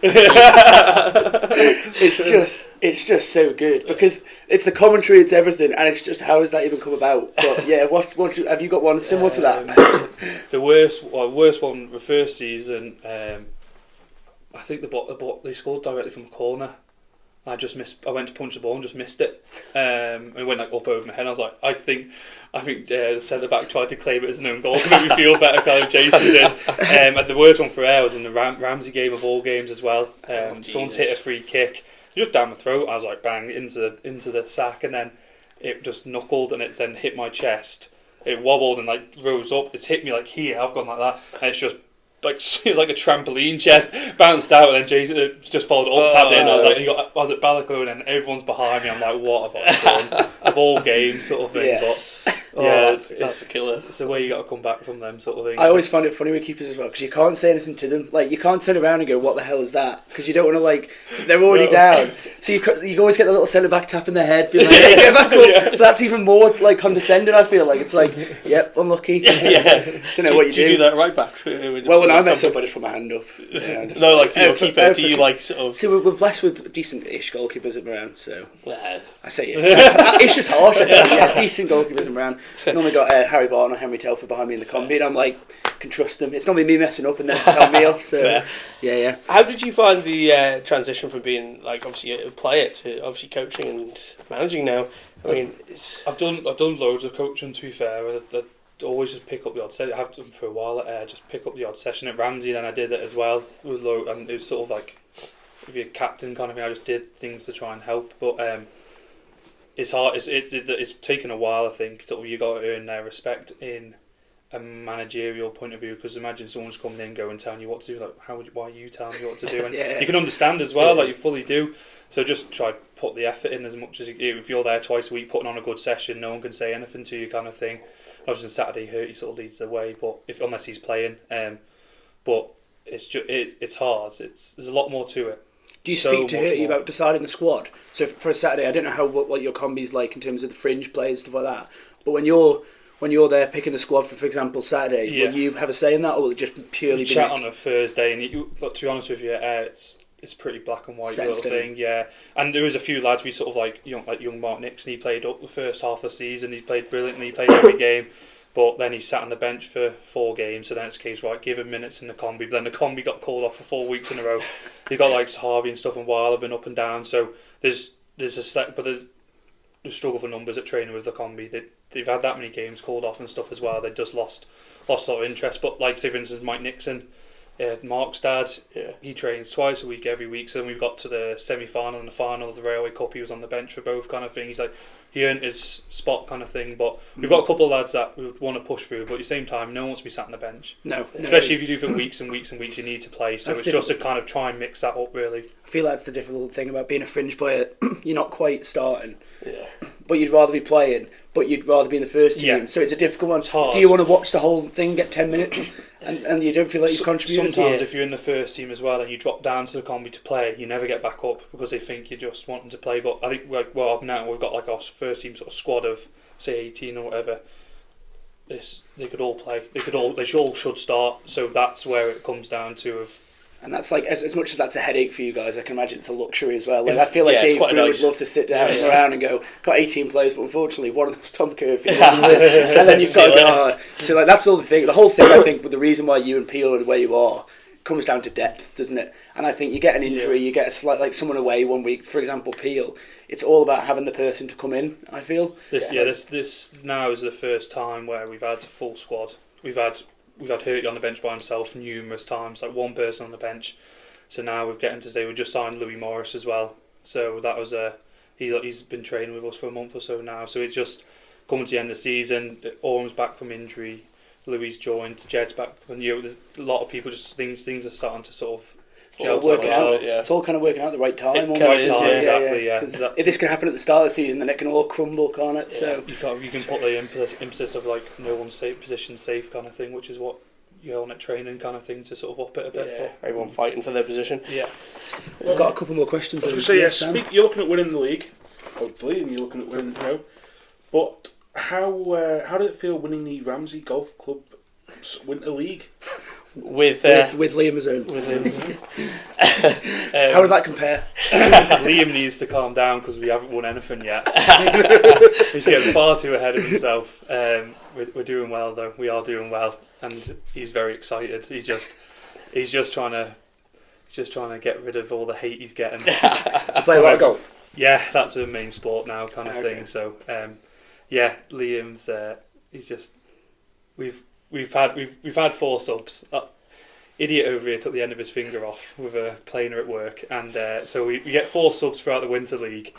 It's just so good because it's the commentary, it's everything, and it's just how has that even come about? But yeah, what have you got one similar to that? The worst one, the first season. I think they scored directly from a corner. I went to punch the ball and just missed it. It went like up over my head. I was like, I think the centre back tried to claim it as an own goal to make me feel better, kind of Jason did. And the worst one for Ayre was in the Ramsey game of all games as well. Someone's hit a free kick just down the throat. I was like, bang, into the sack, and then it just knuckled and it's then hit my chest. It wobbled and like rose up. It's hit me like here. I've gone like that, and it's just like a trampoline chest, bounced out, and then Jason just followed up, tapped in. I was at Balaclone, and everyone's behind me. I'm like, what have I done? Of all games, sort of thing. Yeah. But that's a killer. It's the way you got to come back from them, sort of thing. I always find it funny with keepers as well because you can't say anything to them. Like, you can't turn around and go, "What the hell is that?" Because you don't want to, like, they're already down. So you always get the little centre back tapping their head, being like, "Hey, get back up." Yeah. But that's even more like condescending. I feel like it's like, "Yep, unlucky." Yeah. Don't know what you do. Do you do that right back? Well, when I mess up, I just put my hand up. Yeah, no, like for your keeper, do you like sort of? See, we're blessed with decent-ish goalkeepers around, so I say it. It's just harsh. Yeah, decent goalkeepers around. Normally got Harry Barton or Henry Telford behind me in the combi, and I'm like, can trust them. It's normally me messing up and then tell me off. So yeah. How did you find the transition from being like obviously a player to obviously coaching and managing now? I mean, I've done loads of coaching. To be fair, I always just pick up the odd session. I have done for a while at Ayre, just pick up the odd session at Ramsey. Then I did it as well with and it was sort of like if you're a captain kind of thing. I just did things to try and help, but it's hard. It's taken a while. I think sort of you got to earn their respect in a managerial point of view, because imagine someone's coming in going telling you what to do, like why are you telling me what to do, and you can understand as well, like you fully do. So just try to put the effort in as much as if you're there twice a week putting on a good session, no one can say anything to you, kind of thing. Obviously Saturday he sort of leads the way, but unless he's playing, but it's hard. There's a lot more to it. Do you speak to Hurty about deciding the squad? So for a Saturday, I don't know what your combi's like in terms of the fringe players, stuff like that. But when you're there picking the squad for example, Saturday, will you have a say in that, or will it just purely be chat on a Thursday? And to be honest with you, it's pretty black and white little thing, yeah. And there was a few lads we sort of like young Mark Nixon. He played up the first half of the season. He played brilliantly. He played every game. But then he sat on the bench for 4 games, so then it's a case, right, give him minutes in the combi. But then the combi got called off for 4 weeks in a row. You got like Harvey and stuff, and Weil have been up and down. So there's struggle for numbers at training with the combi. They've had that many games called off and stuff as well. They just lost a lot of interest. But like say for instance Mike Nixon, Mark's dad, he trains twice a week every week. So when we got to the semi-final and the final of the Railway Cup, he was on the bench for both kind of thing. He's like, he earned his spot kind of thing. But we've got a couple of lads that would want to push through, but at the same time no one wants to be sat on the bench. No. Especially if you do for weeks and weeks and weeks, you need to play. So it's just to kind of try and mix that up really. I feel that's the difficult thing about being a fringe player. You're not quite starting. Yeah. But you'd rather be playing, but you'd rather be in the first team. Yeah. So it's a difficult one. It's hard. Do you want to watch the whole thing, get 10 minutes, and you don't feel like you've contributed? Sometimes if you're in the first team as well and you drop down to the combi to play, you never get back up because they think you just want them to play. But I think now we've got like our first team sort of squad of say 18 or whatever. They could all play. They all should start. So that's where it comes down to And that's like, as much as that's a headache for you guys, I can imagine it's a luxury as well. Like I feel like Dave Brew would love to sit down around and go, got 18 players, but unfortunately one of them's Tom Curfew. And then you've got to go, so like that's all the thing. The whole thing, I think, with the reason why you and Peel are the way you are, comes down to depth, doesn't it? And I think you get an injury, you get a slight, like someone away one week, for example, Peel. It's all about having the person to come in, I feel. This now is the first time where we've had a full squad. We've had Hurty on the bench by himself numerous times, like one person on the bench. So now we're getting to say we just signed Louis Morris as well. So that was he's been training with us for a month or so now. So it's just coming to the end of the season. Orm's back from injury. Louis joined, Jed's back, and there's a lot of people. Just things are starting to sort of. It's all working out. It's all kind of working out at the right time. Exactly. If this can happen at the start of the season, then it can all crumble, can't it? So you can put the emphasis of like no one's position safe kind of thing, which is what you're on at training kind of thing to sort of up it a bit. Yeah, everyone fighting for their position. Yeah. We've got a couple more questions. I was going to say, you're looking at winning the league, hopefully, and you're looking at winning, But how did it feel winning the Ramsey Golf Club Winter League? With Liam as own. How would that compare? Liam needs to calm down because we haven't won anything yet. He's getting far too ahead of himself. We're doing well though. We are doing well, and he's very excited. He's just trying to get rid of all the hate he's getting. To play a lot of golf. Yeah, that's the main sport now, kind of thing. So, Liam's. He's just. We've had 4 subs. Idiot over here took the end of his finger off with a planer at work, and so we get 4 subs throughout the Winter League,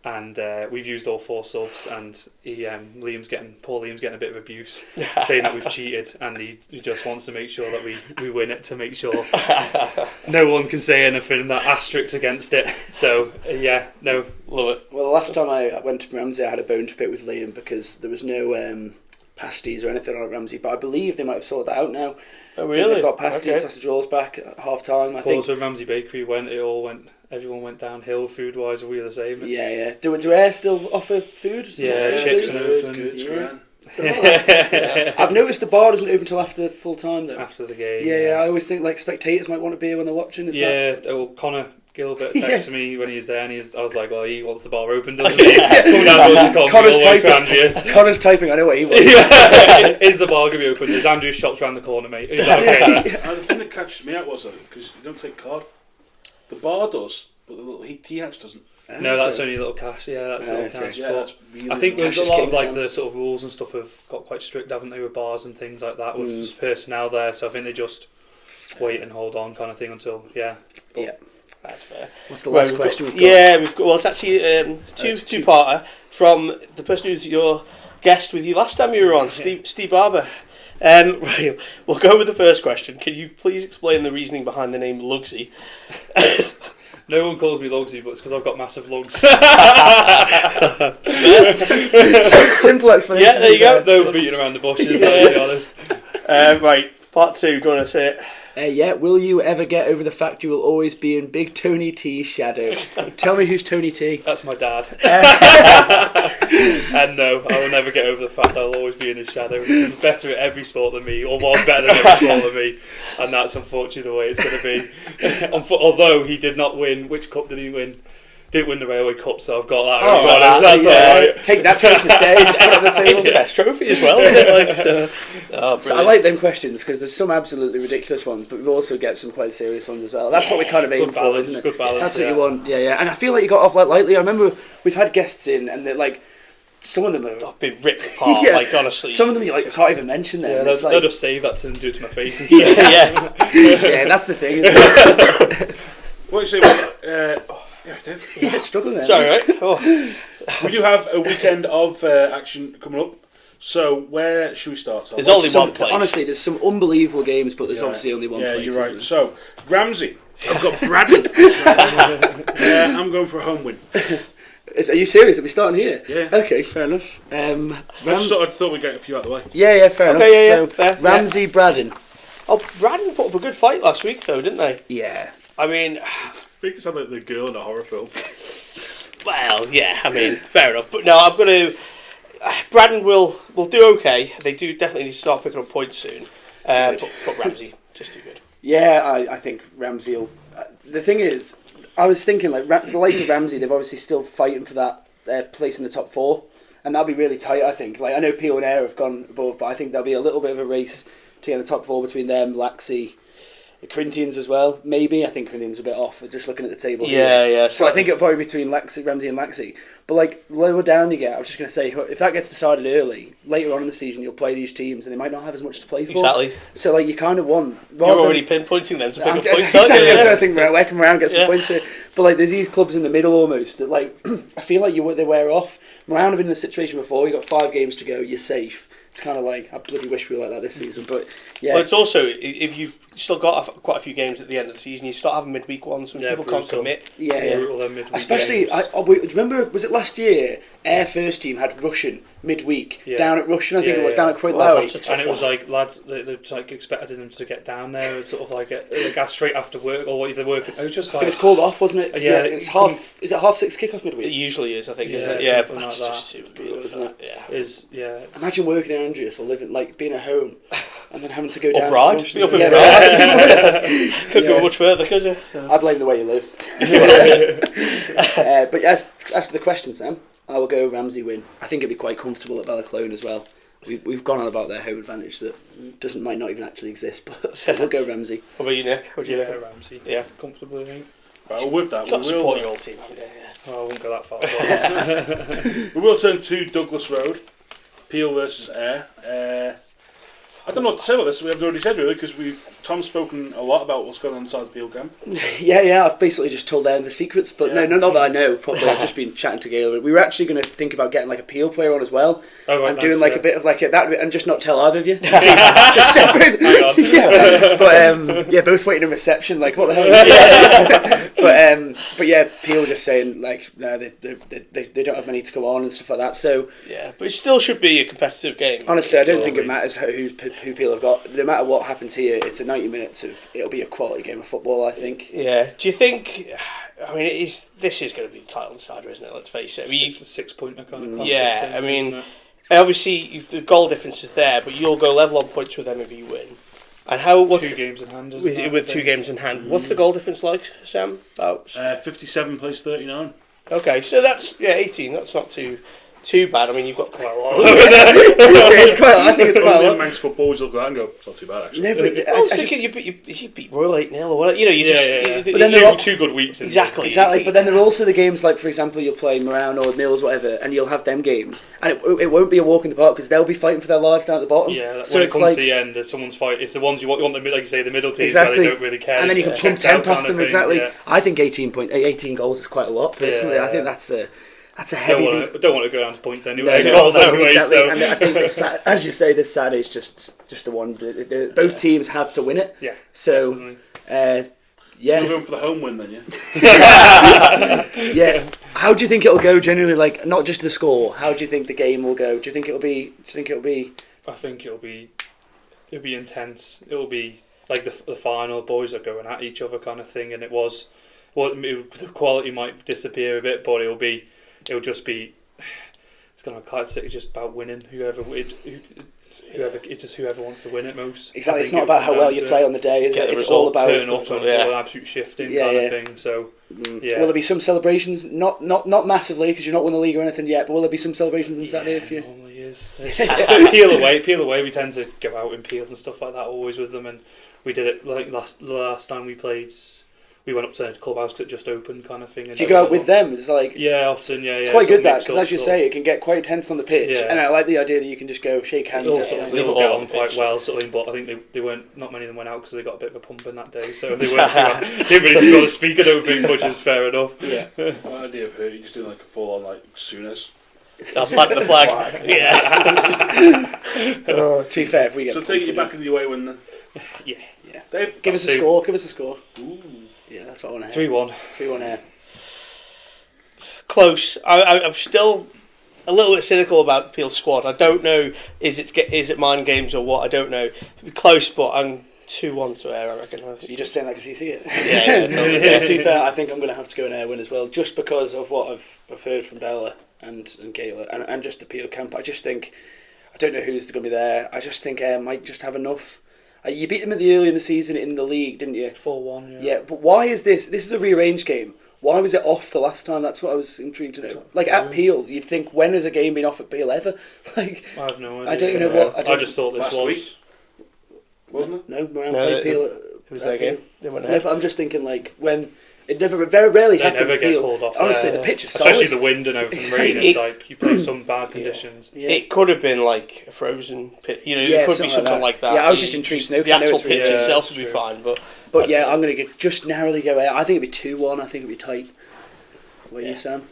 and we've used all 4 subs, and Liam's getting a bit of abuse, saying that we've cheated, and he just wants to make sure that we win it to make sure no one can say anything that asterisks against it. So love it. Well, the last time I went to Ramsey, I had a bone to pick with Liam because there was no pasties or anything on Ramsey, but I believe they might have sorted that out now. Oh really? They've got pasties, sausage rolls back at half time. I think. Also, Ramsey Bakery everyone went downhill food wise. We were the same. Do Ayre still offer food? Chips and everything. Good, I've noticed the bar doesn't open till after full time though. After the game. Yeah. I always think like spectators might want a beer when they're watching. Connor Gilbert texted me when he was there, and I was like, well, he wants the bar open, doesn't he? Come down to Connor's typing, I know what he wants. Is the bar going to be open? Is Andrew's shops round the corner, mate? He's like, okay. The thing that catches me out was because you don't take card. The bar does, but the little tea hatch doesn't. No, that's only a little cash. Yeah, that's a little cash. Yeah, that's really I think there's a lot of like the sort of rules and stuff have got quite strict, haven't they, with bars and things like that with personnel there. So I think they just wait and hold on, kind of thing, until That's fair. What's the last question we've got? Yeah, we've got. Well, it's actually two-parter from the person who's your guest with you last time you were on, Steve Barber. Right, we'll go with the first question. Can you please explain the reasoning behind the name Lugsy? No one calls me Lugsy, but it's because I've got massive lugs. Simple explanation. Yeah, there you go. No beating around the bushes, let's be honest. Right, part 2. Do you want to say it? Will you ever get over the fact you will always be in Big Tony T's shadow? Tell me who's Tony T. That's my dad. And no, I will never get over the fact I'll always be in his shadow. He's better at every sport than me, or was better than every sport than me, and that's unfortunately the way it's going to be. Although he did not win, which cup did he win? Didn't win the Railway Cup, so I've got that. That's alright. Take that to Christmas Day. It's the best trophy as well, isn't it? So I like them questions because there's some absolutely ridiculous ones, but we also get some quite serious ones as well. That's what we kind of aim for, isn't it? Good balance. That's what you want. Yeah. And I feel like you got off lightly. I remember we've had guests in, and they're like, some of them I've been ripped apart. Like honestly, some of them you like can't even mention them. Yeah, they'll just save that to do it to my face and stuff. Yeah, that's the thing. Isn't it? What you say? Dave. Yeah, struggling there. Sorry, right? We do have a weekend of action coming up. So where should we start? There's only one place. Honestly, there's some unbelievable games, but there's obviously only one place. Yeah, you're right. So Ramsey, I've got Bradley. I'm going for a home win. Are you serious? Are we starting here? Yeah. Okay, fair enough. I sort of thought we'd get a few out of the way. Yeah, fair enough. Yeah, so Ramsey, Braddon. Oh, Braddon put up a good fight last week, though, didn't they? Yeah. I mean, Make it sound like the girl in a horror film. well, yeah. I mean, fair enough. But no, I'm going to. Braddon will do okay. They do definitely need to start picking up points soon. But Ramsey just too good. Yeah, I think Ramsey will. The thing is, I was thinking like the likes of Ramsey, they've obviously still fighting for that place in the top 4, and that'll be really tight. I think. Like I know Peel and Ayre have gone above, but I think there'll be a little bit of a race to get the top 4 between them, Laxey, the Corinthians as well. Maybe I think Corinthians are a bit off. Just looking at the table. Yeah. So I think it'll probably be between Ramsey and Laxey. But like lower down you get, I was just going to say, if that gets decided early, later on in the season you'll play these teams and they might not have as much to play for. Exactly. So like you kind of want. You're already pinpointing them to pick up points. Exactly. I'm trying to think where come around get some points here. But like there's these clubs in the middle almost that like I feel like they wear off. Moran have been in this situation before. You got 5 games to go. You're safe. It's kind of like, I bloody wish we were like that this season, but yeah. Well, it's also, if you've still got quite a few games at the end of the season, you start having midweek ones when people can't commit. Yeah. Especially, remember, was it last year, Ayre first team had Russian midweek, down at Russian, I think it was, down at Croydon Lowy. And it was like, lads, they like expected them to get down there, it's sort of like straight after work, or if they're working, it was just like... It was called off, wasn't it? Yeah. It's half, is it 6:30 kick-off midweek? It usually is, I think, isn't it? Yeah, but that's like just too brutal, isn't it? Yeah. Imagine working in Andreas or living, like, being at home and then having to go down. Up Bride. Couldn't go much further, could you? I blame the way you live. But as to the question, Sam, I will go Ramsey win. I think it'd be quite comfortable at Balaclone as well. We've gone on about their home advantage that might not even actually exist, but we'll go Ramsey. What about you, Nick? What do you reckon? Ramsey. Yeah, comfortably, I think. Well, with that, You've got to support your old team. Well, I wouldn't go that far. We will turn to Douglas Road, Peel versus Ayre. I don't know what to say about this. We haven't already said really because Tom's spoken a lot about what's going on inside the Peel camp. Yeah. I've basically just told them the secrets, but no, not that I know properly. I've just been chatting to Gail. We were actually going to think about getting like a Peel player on as well, and doing like a bit of like that, and just not tell either of you. Just separate. But both waiting in reception. Like what the hell? But yeah, Peel just saying like no, they don't have many to go on and stuff like that. So yeah, but it still should be a competitive game. Honestly, I don't think it matters who Peel have got. No matter what happens here, it's a 90 minutes of it'll be a quality game of football, I think. Yeah. Do you think? I mean, this is going to be the title decider, isn't it? Let's face it. I mean, it's a 6-pointer kind of classic. Yeah, I mean, obviously the goal difference is there, but you'll go level on points with them if you win. And what's 2 games in hand? With 2 games in hand, what's the goal difference like, Sam? About 57 plays 39. Okay, so that's 18. That's not too bad. I mean, you've got quite a lot. It's quite. I think it's quite a lot. Manx football, look at that and go, it's not too bad actually. No, but I was thinking you beat Royal 8-0 or whatever. You know, But then there are 2 good weeks. Exactly. But then there are also the games like, for example, you'll play Moran or Nils, whatever, and you'll have them games, and it won't be a walk in the park because they'll be fighting for their lives down at the bottom. Yeah, so when it it's comes like to the end, there's someone's fight. It's the ones you want the like you say, the middle teams exactly. where they don't really care, and then you can pump 10 past them. Exactly. Yeah. I think 18 goals is quite a lot personally. Yeah. I think that's a heavy. Don't want to go down to points anyway. Goals anyway. Exactly. So. And I think as you say, this Saturday is just the one. Both teams have to win it. Yeah. So. Still going for the home win then, yeah. How do you think it'll go generally? Like not just the score. How do you think the game will go? Do you think it'll be? I think it'll be intense. It'll be like the final. Boys are going at each other kind of thing, and it was. Well, the quality might disappear a bit, but it'll just be. It's gonna be classic. It's just about winning. Whoever wants to win it most. Exactly. It's not about how well you play on the day, is it? It's all about turn up and absolute shifting kind of thing. So, yeah. Will there be some celebrations? Not massively because you're not won the league or anything yet. But will there be some celebrations on Saturday? If you normally is. So Peel away. We tend to go out in Peel and stuff like that always with them, and we did it like last time we played. We went up to the clubhouse because it just opened kind of thing. Do you go out with them? It's like often, It's quite good that because as you say, it can get quite tense on the pitch, and I like the idea that you can just go shake hands. They all get on quite well, sort of, but I think they weren't. Not many of them went out because they got a bit of a pumping that day, so they weren't. Didn't really score a speak, I don't think, which is fair enough. Yeah. The idea of her, you just do like a full on like Sooners. I'll plant the flag. To be fair, if we get so take you back in the away win then. Yeah. Dave, give us a score. Give us a score. Ooh. Yeah, that's what I want to hear. 3-1. 3-1 Ayre. Close. I'm still a little bit cynical about Peel's squad. I don't know is it mind games or what. I don't know. It'll be close, but I'm 2-1 to Ayre, I reckon. So you're just saying that because you see it? Yeah, totally. To be fair, I think I'm going to have to go an Ayre win as well, just because of what I've heard from Bella and Kayla and just the Peel camp. I just think I don't know who's going to be there. I just think Ayre might just have enough. You beat them early in the season in the league, didn't you? 4-1. Yeah, but why is this? This is a rearranged game. Why was it off the last time? That's what I was intrigued to know. Like at Peel, you'd think when has a game been off at Peel ever? Like I have no idea. I don't even know what. I just thought this was. Week, wasn't it? No, Moran played Peel. It was their game. They went ahead. No, but I'm just thinking like when. It very rarely happens. They never get called off. Honestly, the pitch is solid. Especially the wind and everything. Rain. It's like you play some bad conditions. Yeah. It could have been like a frozen pit. You know, it could be something like that. Yeah, I was just intrigued to know. The actual pitch itself would be fine, but yeah, I'm going to just narrowly go out. I think it'd be 2-1. I think it'd be tight. What are you, Sam?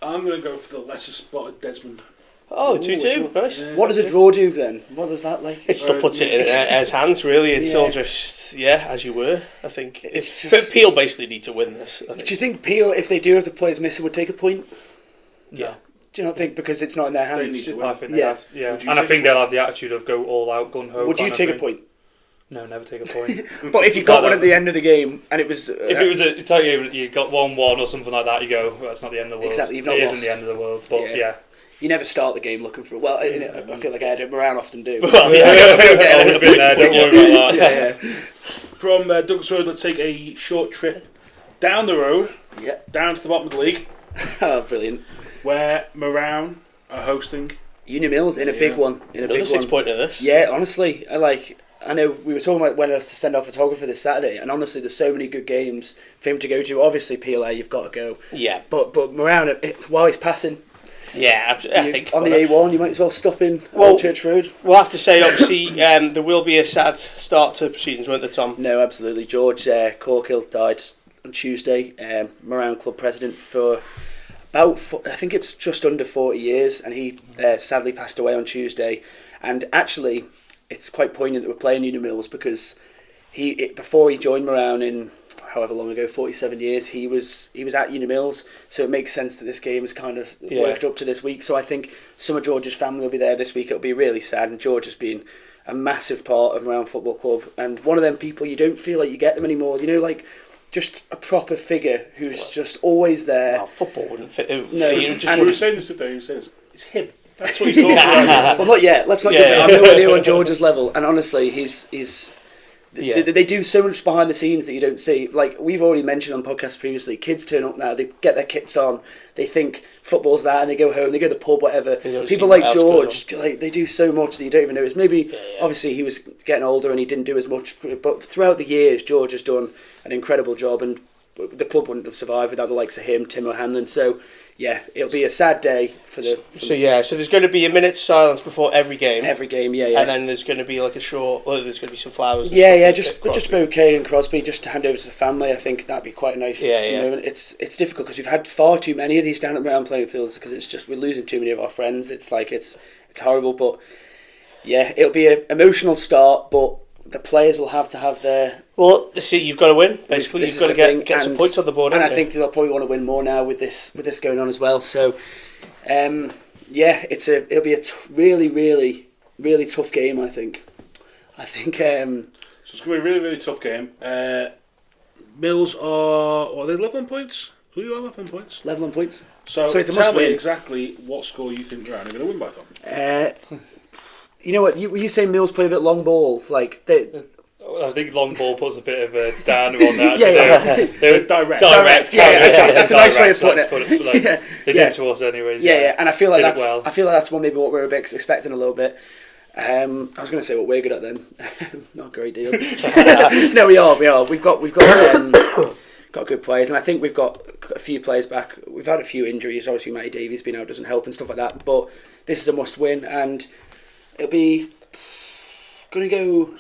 I'm going to go for the lesser spotted Desmond. Oh, 2-2. Nice. What does a draw do then? What does that like? It still puts it in Ayre's hands, really. It's all just, as you were, I think. It's just- But Peel basically need to win this, I think. Do you think Peel, if they do have the players missing, would take a point? Yeah. Do you not think because it's not in their hands? need to win. I think they have. Yeah. Would you And I take think a they'll have the attitude of go all out, gun ho. Would you kind of take a thing. point? No, never take a point. But if you got one at the end of the game and it was, If it was a tight game, you got 1-1 or something like that, you go, well, it's not the end of the world. Exactly, you've not It lost. isn't the end of the world, but Yeah. you never start the game looking for. Well, I feel like Moran often do. Well, I've been there, don't worry about that. yeah. From Douglas Road, let's take a short trip down the road, Yeah. down to the bottom of the league, Oh, brilliant. where Moran are hosting. Uni Mills in a big one. In a Another big 6 one. point of this. Yeah, honestly, I know we were talking about whether to send our photographer this Saturday, and honestly, there's so many good games for him to go to. Obviously, PLA, you've got to go. Yeah. But Moran, while he's passing Yeah, I think. on the A1, you might as well stop in Well- Old Church Road. We'll have to say, obviously, there will be a sad start to proceedings, won't there, Tom? No, absolutely. George Corkill died on Tuesday. Moran club president for about, I think it's just under 40 years, and he sadly passed away on Tuesday. And actually, it's quite poignant that we're playing Uni Mills because before he joined Moran in however long ago, 47 years, he was at Uni Mills, so it makes sense that this game has kind of worked up to this week. So I think some of George's family will be there this week. It'll be really sad, and George has been a massive part of Moran Football Club, and one of them people you don't feel like you get them anymore. You know, like just a proper figure who's just always there. Well, football wouldn't fit. No, And we were saying this today, he says, it's him. That's what he's talking about. Well, not yet. Let's not Yeah, get yeah. I'm nowhere near on George's level. And honestly, they do so much behind the scenes that you don't see. Like we've already mentioned on podcasts previously, kids turn up now, they get their kits on, they think football's that, and they go home, they go to the pub, whatever. People like George, like they do so much that you don't even notice. Maybe obviously he was getting older and he didn't do as much, but throughout the years, George has done an incredible job, and the club wouldn't have survived without the likes of him, Tim O'Hanlon. So yeah, it'll be a sad day for the. So there's going to be a minute's silence before every game. Every game, yeah. And then there's going to be like a short. Well, there's going to be some flowers. And Yeah, stuff just bouquet and Crosby, just to hand over to the family. I think that'd be quite a nice moment. It's difficult because we've had far too many of these down at Moran playing fields because it's just we're losing too many of our friends. It's like it's horrible, but yeah, it'll be an emotional start, but the players will have to have their. Well, see, you've got to win. Basically, This you've got to is the thing, get some points on the board. and I haven't you? think they'll probably want to win more now with this going on as well. So, yeah, it'll be a really, really, really tough game. I think. So it's going to be a really, really tough game. Mills are they 11 points? Who are you on 11 points? Level on points. So it's a tell must me win. exactly what score you think Moran are going to win by, Tom. You know what? You say Mills play a bit long ball, like they. I think long ball puts a bit of a downer on that. Yeah. They're Direct. Yeah, that's a nice way of putting it. Like, they did to us anyways. Yeah, and I feel like Did it that's well. I feel like that's maybe what we're a bit expecting a little bit. I was going to say what we're good at then. Not a great deal. No, we are. We've got got good players, and I think we've got a few players back. We've had a few injuries. Obviously, Matty Davies being out doesn't help and stuff like that. But this is a must win, and it'll be going to go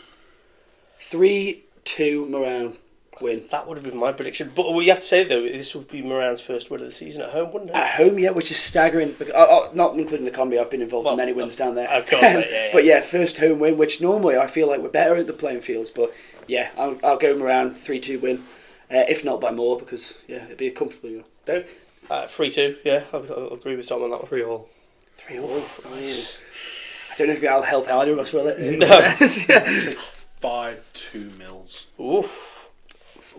3-2 Moran win. That would have been my prediction. But you have to say though, this would be Moran's first win of the season at home, wouldn't it? At home, yeah, which is staggering. Not including the Combi, I've been involved in many wins down there. Of course, yeah. But yeah, first home win, which normally I feel like we're better at the playing fields. But yeah, I'll go Moran 3-2 win, if not by more, because yeah, it'd be a comfortable win. Dave? 3-2, yeah, I'll agree with Tom on that one. 3-3. 3-0. Nice. I don't know if that'll help either of us, will it? No. 5-2 Mills. Oof.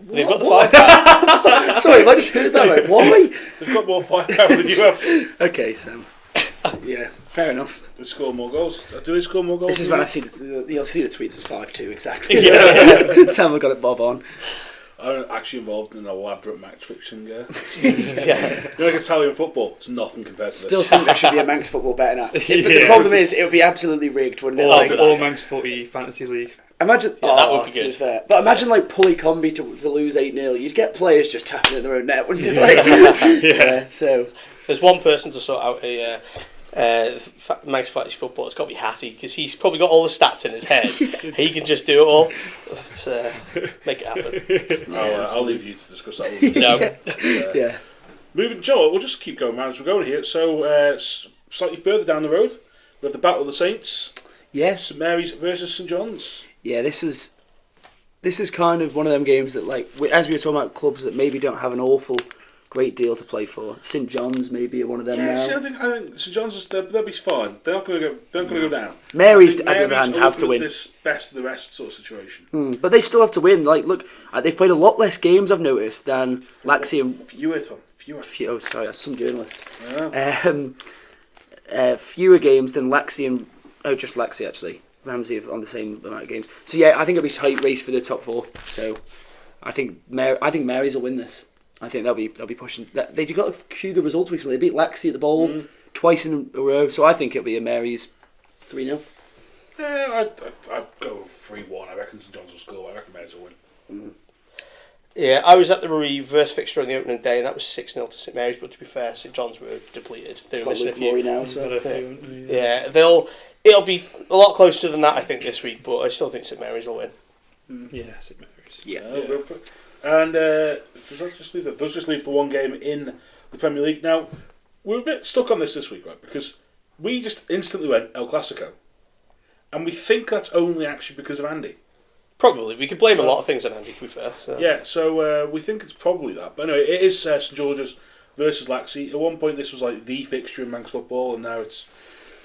They've got the 5 pound. Sorry, I just heard that. Like, why? They've got more firepower than you have. Okay, Sam. Yeah, fair enough. They score more goals. Do they score more goals? This is than when you? you'll see the tweets as 5-2 exactly. Yeah. Sam have got it bob on. I'm actually involved in an elaborate match fixing. Yeah. You know, like Italian football, it's nothing compared to Still this. think there should be a Manx football betting app. But the Yeah. problem is, it would be absolutely rigged, wouldn't it? All Manx Footy Fantasy League. Imagine, that would be to good. fair. But imagine like Colby Combi to lose 8-0. You'd get players just tapping in their own net, wouldn't you? Like, so There's one person to sort out a Manx Fantasy football. It's got to be Hattie, because he's probably got all the stats in his head. He can just do it all. Let's make it happen. I'll leave you to discuss that with me. No. yeah. Moving, Joe, we'll just keep going around as we're going here. So, slightly further down the road, we have the Battle of the Saints. Yes. St Mary's versus St John's. Yeah, this is kind of one of them games that, like, as we were talking about clubs that maybe don't have an awful great deal to play for. St John's maybe are one of them now. See, I think St John's they'll be fine. They're not going to go down. Mary's, on the other hand, have to win. This best of the rest sort of situation. But they still have to win. Like, look, they've played a lot less games, I've noticed, than Laxey and... Fewer, Tom. Fewer. Oh, sorry, that's some journalist. Yeah. Fewer games than Laxey and... Oh, just Laxey, actually. Ramsey on the same amount of games. So, yeah, I think it'll be a tight race for the top four. So, I think Mary's will win this. I think they'll be pushing. They've got a few good results recently. They beat Laxey at the Bowl twice in a row. So, I think it'll be a Mary's 3-0. Yeah, I'd go 3-1. I reckon St John's will score. I reckon Mary's will win. Yeah, I was at the reverse fixture on the opening day, and that was 6-0 to St Mary's. But to be fair, St John's were depleted. They were missing a few. Now, so. Yeah, it'll be a lot closer than that, I think, this week. But I still think St Mary's will win. Yeah, St Mary's. Yeah. Go for it. And does just leave the one game in the Premier League. Now, we're a bit stuck on this week, right? Because we just instantly went El Clasico. And we think that's only actually because of Andy. Probably. We could blame a lot of things on Andy, to be fair. So. Yeah, so we think it's probably that. But anyway, it is St George's versus Laxey. At one point, this was like the fixture in Manx football, and now it's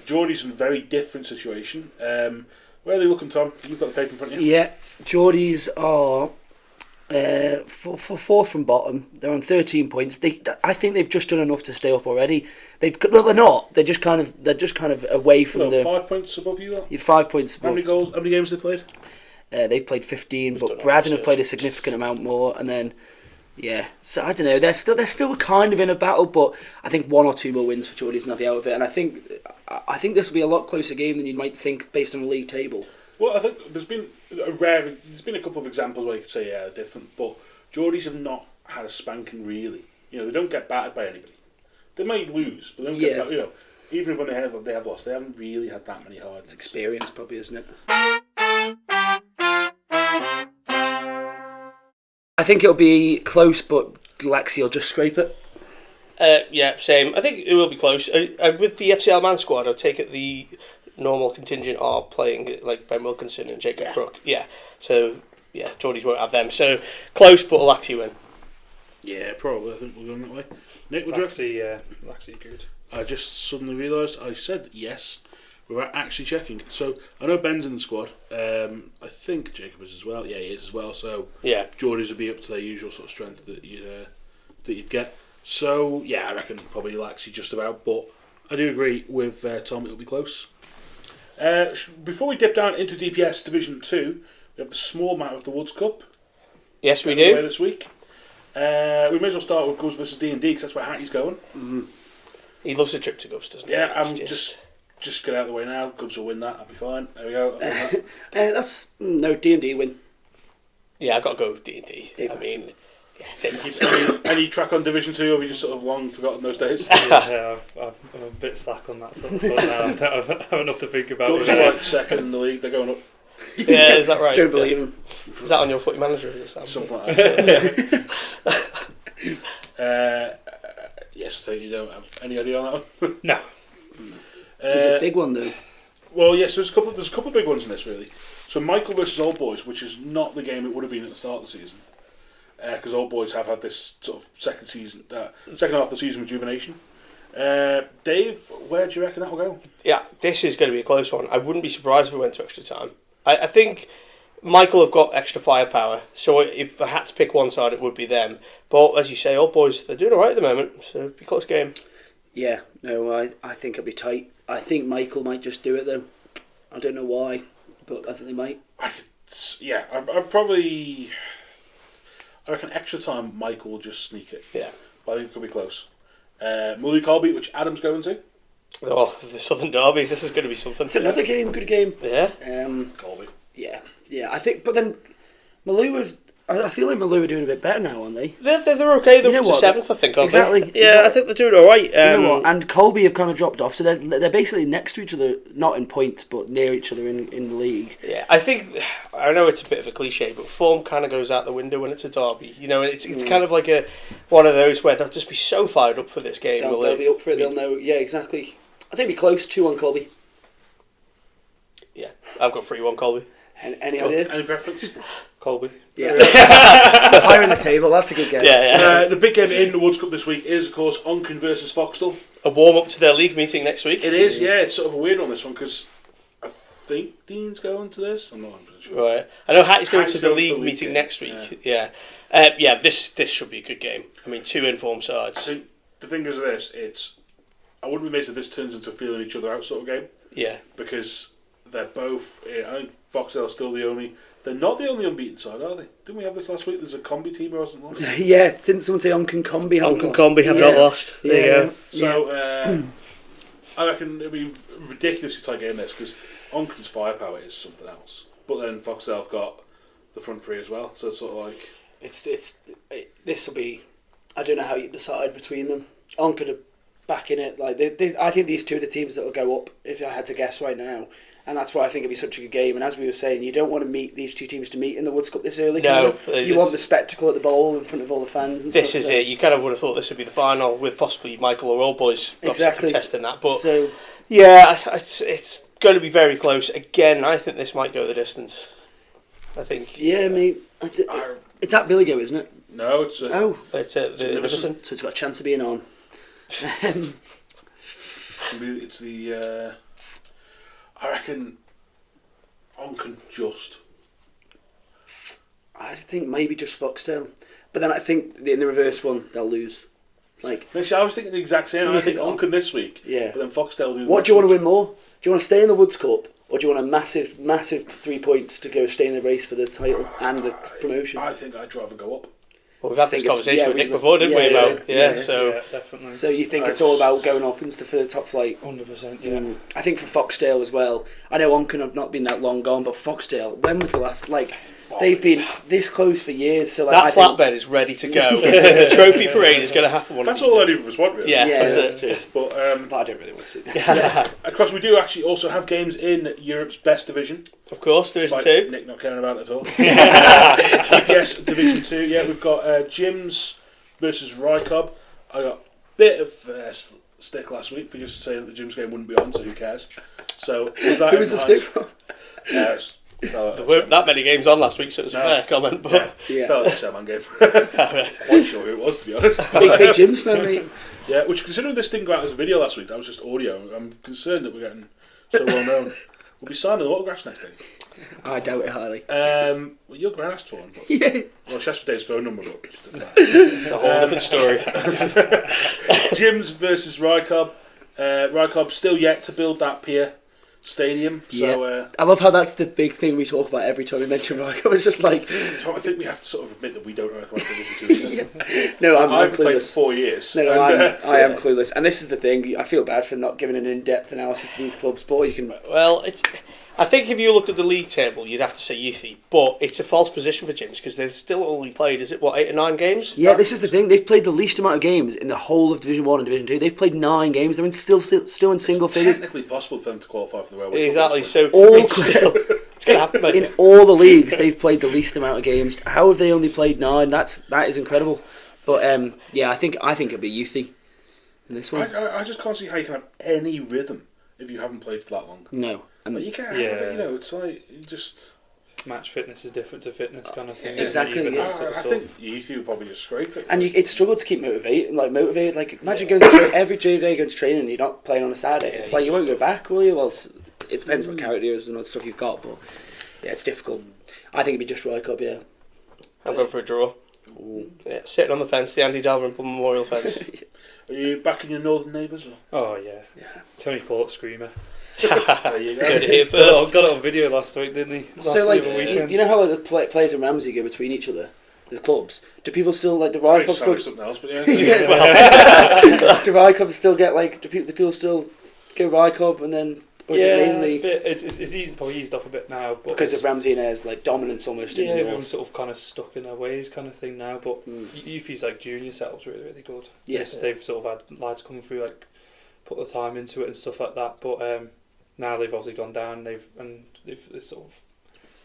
Geordie's in a very different situation. Where are they looking, Tom? You've got the paper in front of you. Yeah, Geordies are fourth from bottom. They're on 13 points. I think they've just done enough to stay up already. They're not. They're just kind of away from the 5 points above you. Though. You're 5 points above. How many games have they played? They've played 15, but Braddon have played a significant amount more, and then so I don't know. They're still kind of in a battle, but I think 1 or 2 more wins for Geordies and they'll be out of it. And I think this will be a lot closer game than you might think based on the league table. Well, I think there's been a couple of examples where you could say they're different, but Geordies have not had a spanking really. They don't get battered by anybody. They might lose, but they don't get battered. Even when they have lost, they haven't really had that many hard. It's experience, probably, isn't it? I think it'll be close, but Laxey will just scrape it. Yeah, same. I think it will be close. With the FCL Man squad, I'll take it the normal contingent are playing like Ben Wilkinson and Jacob Crook. Yeah. So, Geordies won't have them. So, close, but Laxey win. Yeah, probably. I think we'll go that way. Nick, would Laxey good. I just suddenly realised I said yes without actually checking. So, I know Ben's in the squad. I think Jacob is as well. Yeah, he is as well. So, Geordies will be up to their usual sort of strength that you'd get. So, yeah, I reckon probably Laxey just about. But I do agree with Tom, it'll be close. Before we dip down into DPS Division 2, we have the small matter of the Woods Cup. Yes, we do. This week. We may as well start with Govs versus D&D because that's where Hattie's going. Mm-hmm. He loves a trip to Govs, doesn't he? Yeah, I'm just get out of the way now. Govs will win that. I'll be fine. There we go. That's no D&D win. Yeah, I've got to go with D&D. I mean, any track on Division 2, or have you just sort of long forgotten those days? Yeah, I'm a bit slack on that sort of stuff now. I don't have enough to think about. Govs are like second in the league. They're going up. Yeah, is that right? Don't believe him. Is that on your footy manager? Is it something like that? Yes, so you don't have any idea on that one? No. It's a big one though. Well, yes, there's a couple of big ones in this really. So Michael versus Old Boys, which is not the game it would have been at the start of the season, because Old Boys have had this sort of second half of the season rejuvenation. Dave, where do you reckon that will go? Yeah, this is going to be a close one. I wouldn't be surprised if we went to extra time. I think Michael have got extra firepower, so if I had to pick one side, it would be them. But as you say, Old Boys, they're doing all right at the moment, so it'll be a close game. Yeah, no, I think it'll be tight. I think Michael might just do it though. I don't know why, but I think they might. I reckon extra time Michael will just sneak it. Yeah. But I think it could be close. Colby, which Adam's going to. Oh, the Southern Derby, this is going to be something. It's another good game. Yeah. Colby. Yeah, I think, but then Malou I feel like Malou are doing a bit better now, aren't they? They're okay. They're up to 7th, I think, aren't exactly, they? Yeah, I think they're doing all right. You know what? And Colby have kind of dropped off, so they're basically next to each other, not in points, but near each other in the league. Yeah, I know it's a bit of a cliche, but form kind of goes out the window when it's a derby. You know, it's kind of like one of those where they'll just be so fired up for this game. They'll be up for it. They'll know. Yeah, exactly. I think it'd be close. 2-1 Colby. Yeah, I've got 3-1 Colby. Any idea? Any preference? Colby. Yeah. Higher in the table. That's a good game. Yeah. The big game in the Woods Cup this week is, of course, Onken versus Foxtel. A warm-up to their league meeting next week. It is, yeah. It's sort of a weird one, this one, because I think Dean's going to this. I'm not 100% sure. Right. I know Hattie's going to the going league to the meeting league next game, week. Yeah. This should be a good game. I mean, 2 informed I sides. think the thing is with this, I wouldn't be amazed if this turns into a feeling each other out sort of game, Yeah. because they're both, I think Foxtel's still they're not the only unbeaten side, are they? Didn't we have this last week? There's a Combi team who hasn't lost. Yeah, didn't someone say Onken Combi haven't lost? Combi have not lost. There you go. So, I reckon it'd be ridiculously tight game this, because Onken's firepower is something else. But then Foxtel have got the front three as well, so it's sort of like... This will be... I don't know how you decide between them. Onken are back in it. Like I think these two are the teams that will go up, if I had to guess right now. And that's why I think it'd be such a good game. And as we were saying, you don't want to meet these two teams to meet in the Woods Cup this early. No. You want the spectacle at the bowl in front of all the fans. And This stuff, is so. it. You kind of would have thought this would be the final with possibly Michael or Old Boys Exactly. contesting that. But So, yeah, it's going to be very close. Again, I think this might go the distance. I think. yeah, mate. It's at Billigo, isn't it? No, it's... Oh. It's the Livingston. So it's got a chance of being on. It's the... I reckon... Onken just... I think maybe just Foxtel. But then I think in the reverse one, they'll lose. Like, See, I was thinking the exact same. I think Onken this week. Yeah. But then Foxtel do. what do you want to win more? Do you want to stay in the Woods Cup, or do you want a massive 3 points to go stay in the race for the title and the promotion? I think I'd rather go up. Well, we've had this think it's- conversation yeah, with Nick we- before, didn't we? yeah, About so Yeah, definitely. So you think it's all about going up into the top flight? 100%, yeah. I think for Foxdale as well. I know Onken have not been that long gone, but Foxdale, when was the last? Like, they've been this close for years. So like, that I think, flatbed is ready to go. The trophy parade is going to happen. That's all any of us want, really. Yeah, Yeah, that's that's it. But But I don't really want to see that. across, we do actually also have games in Europe's best division. Of course, Division Despite 2. Nick not caring about it at all. Yes, Division 2. Yeah, we've got Jims versus Rycob. I got a bit of stick last week for just saying that the Jims game wouldn't be on, so who cares? So with that Who was the stick from? There There weren't that many games on last week, so it was a fair comment. But Yeah. fell out the Sherman game. Quite sure who it was, to be honest. Big Jim's fan, mate. Yeah, which considering this didn't go out as a video last week, that was just audio. I'm concerned that we're getting so well known. We'll be signing autographs next day. I doubt it highly. Well, your gran asked for one. But, Yeah. well, she asked for Dave's phone number, but just did that. it's a whole different story. Jims versus Rycob. Rycob still yet to build that pier stadium. So I love how that's the big thing we talk about every time we mention Rycob. It's just like, I think we have to sort of admit that we don't know anything about Division 2. no, I'm I've played for clueless. 4 years. No, and, I am clueless. And this is the thing, I feel bad for not giving an in-depth analysis of these clubs, but you can... Well, I think if you looked at the league table, you'd have to say Youthy, but it's a false position for Jims because they've still only played, 8 or 9 games? Yeah, this is the thing. They've played the least amount of games in the whole of Division 1 and Division 2. They've played 9 games. They're still in single it's figures. technically possible for them to qualify for the Railway Cup. Exactly, so it's going to happen, mate. In all the leagues, they've played the least amount of games. How have they only played 9? That is incredible. But yeah, I think it'll be Youthy in this one. I just can't see how you can have any rhythm if you haven't played for that long. No. But you can't have it, it's like, you just... Match fitness is different to fitness kind of thing. Exactly, Even yeah. that sort of I stuff. think Youthy would probably just scrape it. And it's struggled to keep motivated. Like, imagine going to every day going to training and you're not playing on a Saturday. It's like, you won't go back, will you? Well, it depends what characters and what stuff you've got, but yeah, it's difficult. I think it'd be just Rycob, yeah. I'm going for a draw. Yeah, sitting on the fence, the Andy Dalrymple Memorial fence. Are you back in your northern neighbours? Or? Oh, yeah. Tony Court Screamer. There you go. Heard it here first. Got it on video last week, didn't he? So, like, weekend. you know how like, the players in Ramsey go between each other? The clubs? Do people still, like, the Probably Rycob still... something else, but yeah. Do Rycob still get, like, do people still go Rycob and then... Or is it mainly... It's probably eased off a bit now. But Because of Ramsey and Ayre's, like, dominance almost in yeah, the everyone's north. sort of kind of stuck in their ways kind of thing now. But Youthy's like junior setup's really, really good. Yeah. They've sort of had lads coming through, like, put the time into it and stuff like that. But now they've obviously gone down. They've sort of...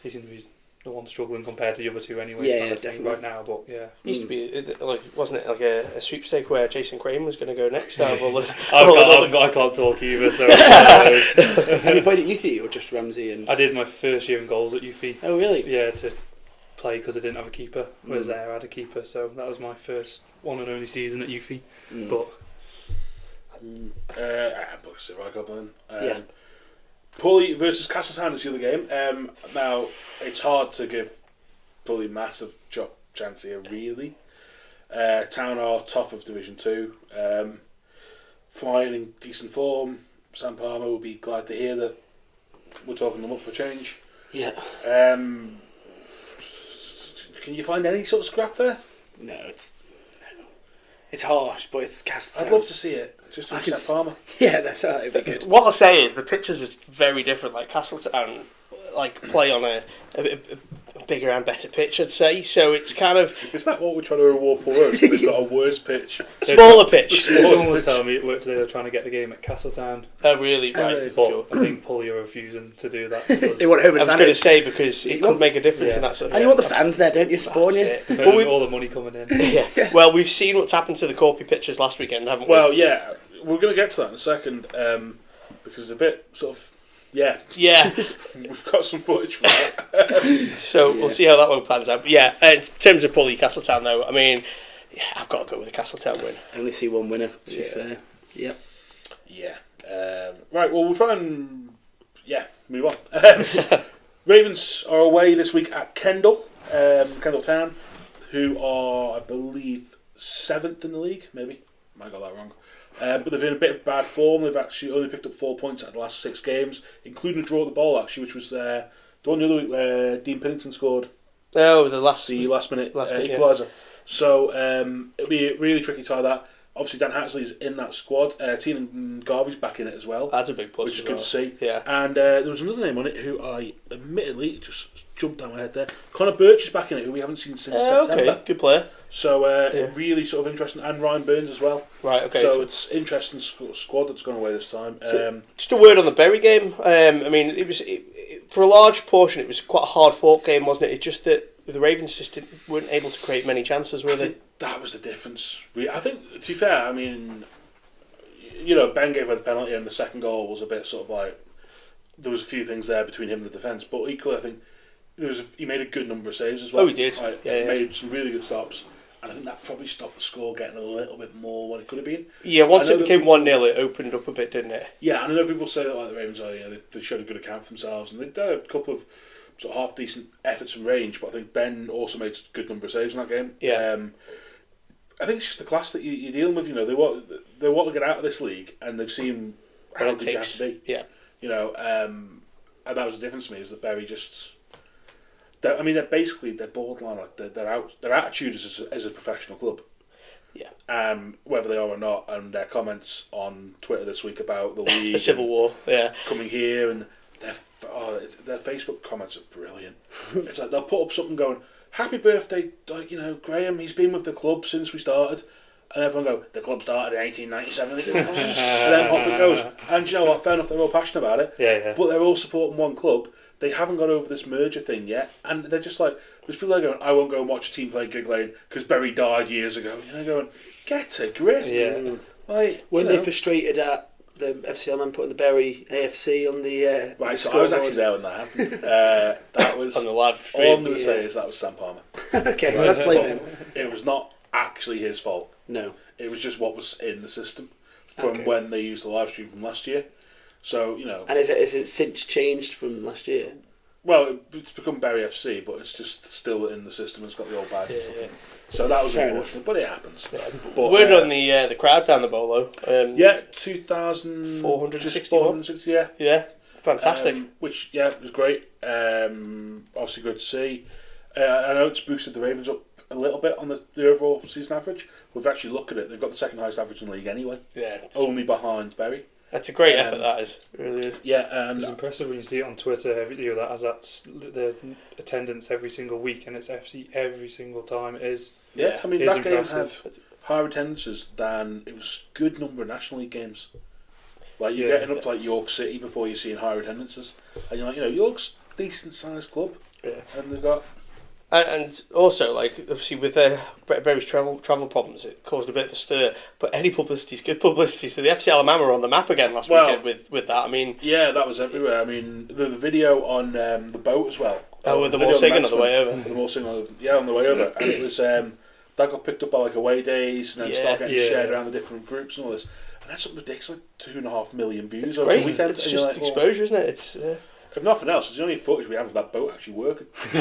He's going to be the one struggling compared to the other two anyway. Yeah, kind of thing definitely. right now, but yeah. Used to be wasn't it like a sweepstake where Jason Crane was going to go next? I can't talk either. So Have you played at Youthy or just Ramsey? And I did my first year in goals at Youthy. oh really? Yeah, to play because I didn't have a keeper. Whereas Ayre had a keeper, so that was my first one and only season at Youthy. But I'm going to sit right up then. Pulley versus Castletown is the other game. Now, it's hard to give Pulley massive chance here, really. Town are top of Division 2. Flying in decent form. Sam Palmer will be glad to hear that we're talking them up for change. Yeah. Can you find any sort of scrap there? No, it's harsh, but it's Castletown. I'd love to see it. Just to Sam Palmer. Yeah, that's right. It'd be good. What I'll say is the pitches are very different. Like Castletown, play on a bigger and better pitch, I'd say. So it's kind of Is that what we're trying to reward Paul Rose? They've got a worse pitch. smaller pitch. someone was telling me they were trying to get the game at Castletown. Oh really? Right. But I think Pulley are refusing to do that. Because They want home I was going to say because it could make a difference in that sort of. And you want the fans there, don't you? Supporting you. That's it. all the money coming in. Yeah. Well, we've seen what's happened to the Corby pitches last weekend, haven't we? Well, yeah, we're going to get to that in a second because it's a bit sort of yeah. We've got some footage for that. So we'll see how that one plans out. But yeah, in terms of Pulley Castletown, though, I mean, I've got to go with the Castletown win. I only see one winner. To be fair. Yep. Yeah. Right. Well, we'll try and move on. Ravens are away this week at Kendal Town, who are, I believe, 7th in the league. Maybe might have got that wrong. But they've in a bit of bad form. They've actually only picked up 4 points out of the last 6 games, including a draw at the ball, actually, which was the one the other week where Dean Pennington scored the last minute equaliser. Yeah. So it'll be a really tricky tie, that. Obviously, Dan Hattersley's in that squad. Tiernan Garvey's back in it as well. That's a big plus, which is good to see. Yeah. And there was another name on it who I admittedly just jumped down my head there. Connor Birch is back in it, who we haven't seen since September. Okay, good player. So really sort of interesting, and Ryan Burns as well. Right. Okay. So it's interesting squad that's gone away this time. Just a word on the Bury game. I mean, it was for a large portion, it was quite a hard fought game, wasn't it? It's just that the Ravens just weren't able to create many chances, were they? That was the difference. I think, to be fair, I mean, Ben gave her the penalty, and the second goal was a bit sort of like there was a few things there between him and the defence, but equally, I think he made a good number of saves as well. Oh, he did. He made some really good stops, and I think that probably stopped the score getting a little bit more what it could have been. Yeah, once it became 1-0, it opened up a bit, didn't it? Yeah, and I know people say that the Ravens they showed a good account for themselves, and they did a couple of sort of half decent efforts in range, but I think Ben also made a good number of saves in that game. Yeah. I think it's just the class that you're dealing with. They want to get out of this league, and they've seen how good you have to be. Yeah. And that was the difference to me, is that Bury just. They're basically borderline. Like their attitude as a professional club. Yeah. Whether they are or not, and their comments on Twitter this week about the league, the Civil War, coming here, and their Facebook comments are brilliant. It's like they'll put up something going, "Happy birthday, Graham. He's been with the club since we started," and everyone go, "The club started in 1897." And then off it goes. And you know what? Fair enough, they're all passionate about it. Yeah. But they're all supporting one club. They haven't got over this merger thing yet, and they're just like, there's people there going, "I won't go and watch a team play Gig Lane because Bury died years ago." And they're going, "Get a grip." Yeah. Weren't they frustrated at the FCL man putting the Bury AFC on the right? So I was actually there when that happened. That was on the lad. All I'm going to say is that was Sam Palmer. Okay, let's blame him. It was not actually his fault. No, it was just what was in the system from when they used the live stream from last year. So and is it since changed from last year? Well, it's become Bury FC, but it's just still in the system. It's got the old badge and stuff. So that was unfortunate, but it happens. Yeah. But word on the crowd down the Bolo. 2,461. Yeah, fantastic. Which was great. Obviously good to see. I know it's boosted the Ravens up a little bit on the overall season average. We've actually looked at it. They've got the second highest average in the league anyway. Yeah, only behind Bury. That's a great effort. That is, it really is. Yeah, and it's impressive when you see it on Twitter. That has the attendance every single week, and it's FC every single time. It is. Yeah, I mean that game had higher attendances than it was a good number of National League games. Like you're getting up to like York City before you're seeing higher attendances, and you're like, York's a decent sized club. Yeah. And they've got... And also, like, obviously with their various travel problems, it caused a bit of a stir. But any publicity is good publicity. So the FC Alabama were on the map again last weekend with that. I mean, yeah, that was everywhere. I mean, there was a video on the boat as well. Oh, with them all singing on the way over. Them all singing, on the way over, and it was that got picked up by like away days, and then started getting shared around the different groups and all this. And that's something ridiculous, like 2.5 million views it's over great. the weekend. It's just like, exposure, isn't it? It's. If nothing else, it's the only footage we have of that boat actually working. So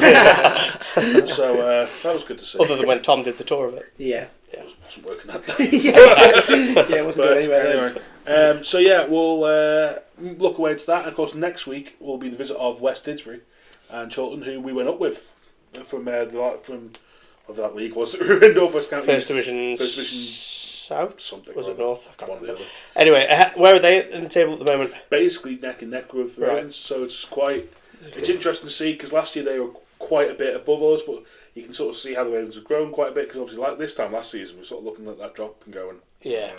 that was good to see. Other than when Tom did the tour of it. Yeah. It wasn't working that day. Yeah, it wasn't going anywhere. Anyway, so yeah, we'll look away to that. And of course, next week will be the visit of West Didsbury and Chorlton, who we went up with from whatever that league was. We were in North West County. First Division South? Something. Was it North? I can't remember. The Anyway, where are they in the table at the moment? Basically neck and neck with the Ravens, so it's interesting to see, because last year they were quite a bit above us, but you can sort of see how the Ravens have grown quite a bit, because obviously like this time last season we were sort of looking at that drop and going, this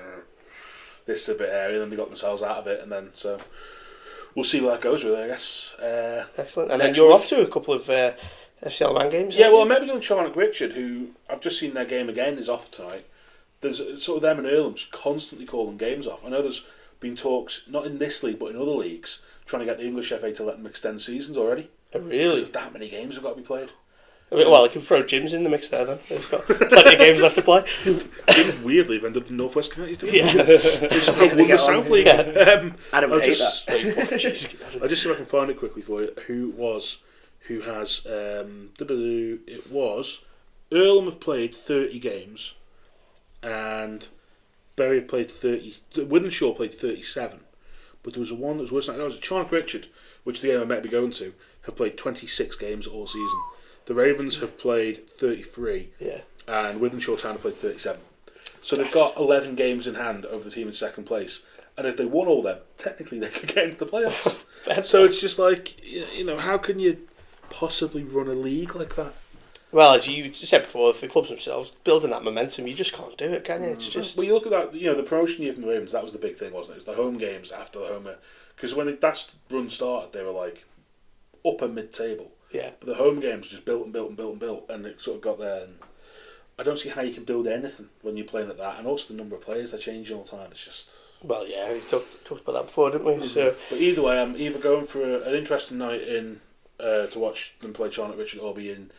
is a bit hairy, and then they got themselves out of it, and then so we'll see where that goes really, I guess. Excellent. And then you're off to a couple of FC Alabama games? Yeah, well, I'm maybe going to Charnock Richard, who I've just seen their game again is off tonight. There's sort of them and Earlham's constantly calling games off. I know there's been talks, not in this league, but in other leagues, trying to get the English FA to let them extend seasons already. Oh, really? There's that many games have got to be played. Well, I can throw Jim's in the mix there then. He's got plenty of games left to play. Jim's weirdly have ended up in North West Counties doing Yeah. It's won the South League. Yeah. I don't hate that. I'll just see if I can find it quickly for you. Who has... it was... Earlham have played 30 games, and Bury have played 30... Wythenshawe played 37. But there was one that was worse than that. That was Charnock Richard, which the game I might be going to, have played 26 games all season. The Ravens have played 33, and Wythenshawe Town have played 37. So they've got 11 games in hand over the team in second place. And if they won all them, technically they could get into the playoffs. So it's just like, you know, how can you possibly run a league like that? Well, as you said before, the clubs themselves, building that momentum, you just can't do it, can you? It's just... Well, you look at that, you know, the promotion year from the Ravens, that was the big thing, wasn't it? It was the home games after the home... Because when that run started, they were like upper mid-table. Yeah. But the home games just built and built and built and built, and it sort of got there. And I don't see how you can build anything when you're playing at that. And also the number of players, they're changing all the time. It's just... Well, yeah, we talked about that before, didn't we? Mm-hmm. So, but either way, I'm either going for an interesting night in to watch them play Charnock Richard, or be in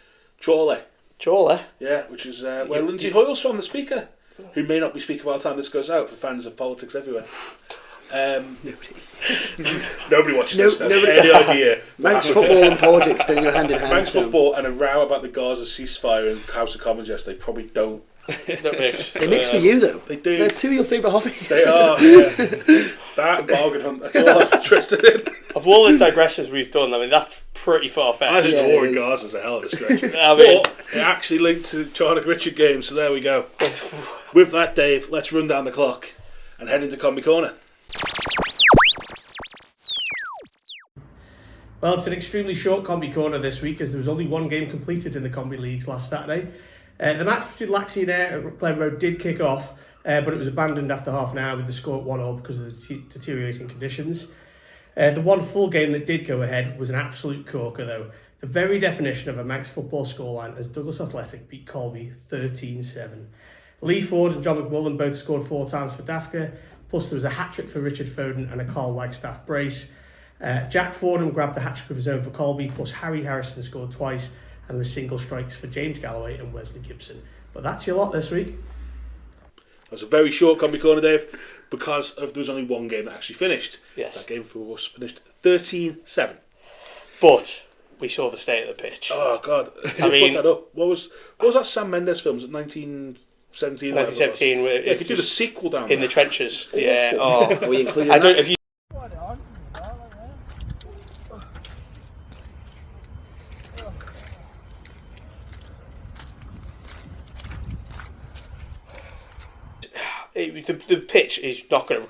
Chorley. Chorley? Yeah, which is where Lindsay Hoyle's from, the speaker, who may not be speaker by the time this goes out, for fans of politics everywhere. Nobody watches this. Any idea? Manx football and politics don't go hand in hand. Manx football and a row about the Gaza ceasefire in House of Commons yesterday probably don't mix. They mix for you though. They do. They're two of your favourite hobbies. They are. Yeah. That and bargain hunt. That's all I'm interested in. Of all the digressions we've done, I mean that's pretty far fetched. I think war in Gaza is a hell of a stretch. I mean, but it actually linked to the Charnock Richard game, so there we go. With that, Dave, let's run down the clock and head into Combi Corner. Well, it's an extremely short Combi Corner this week, as there was only one game completed in the Combi Leagues last Saturday. The match between Laxey and Ayre at Plain Road did kick off, but it was abandoned after half an hour with the score at 1-0 because of the deteriorating conditions. The one full game that did go ahead was an absolute corker though. The very definition of a Manx football scoreline, as Douglas Athletic beat Colby 13-7. Lee Ford and John McMullen both scored 4 times for DAFC, plus there was a hat-trick for Richard Foden and a Carl Wagstaff brace. Jack Fordham grabbed the hat-trick of his own for Colby, plus Harry Harrison scored twice, and there were single strikes for James Galloway and Wesley Gibson. But that's your lot this week. That was a very short Combi Corner, Dave, because there was only one game that actually finished. Yes. That game for us finished 13-7. But we saw the state of the pitch. Oh, God. I mean... Put that up. What was that Sam Mendes film? Was it 1917? 1917. Yeah, could do the sequel down in there. the trenches. Yeah. Oh. Are we including I don't. that? Have you? The pitch is not going to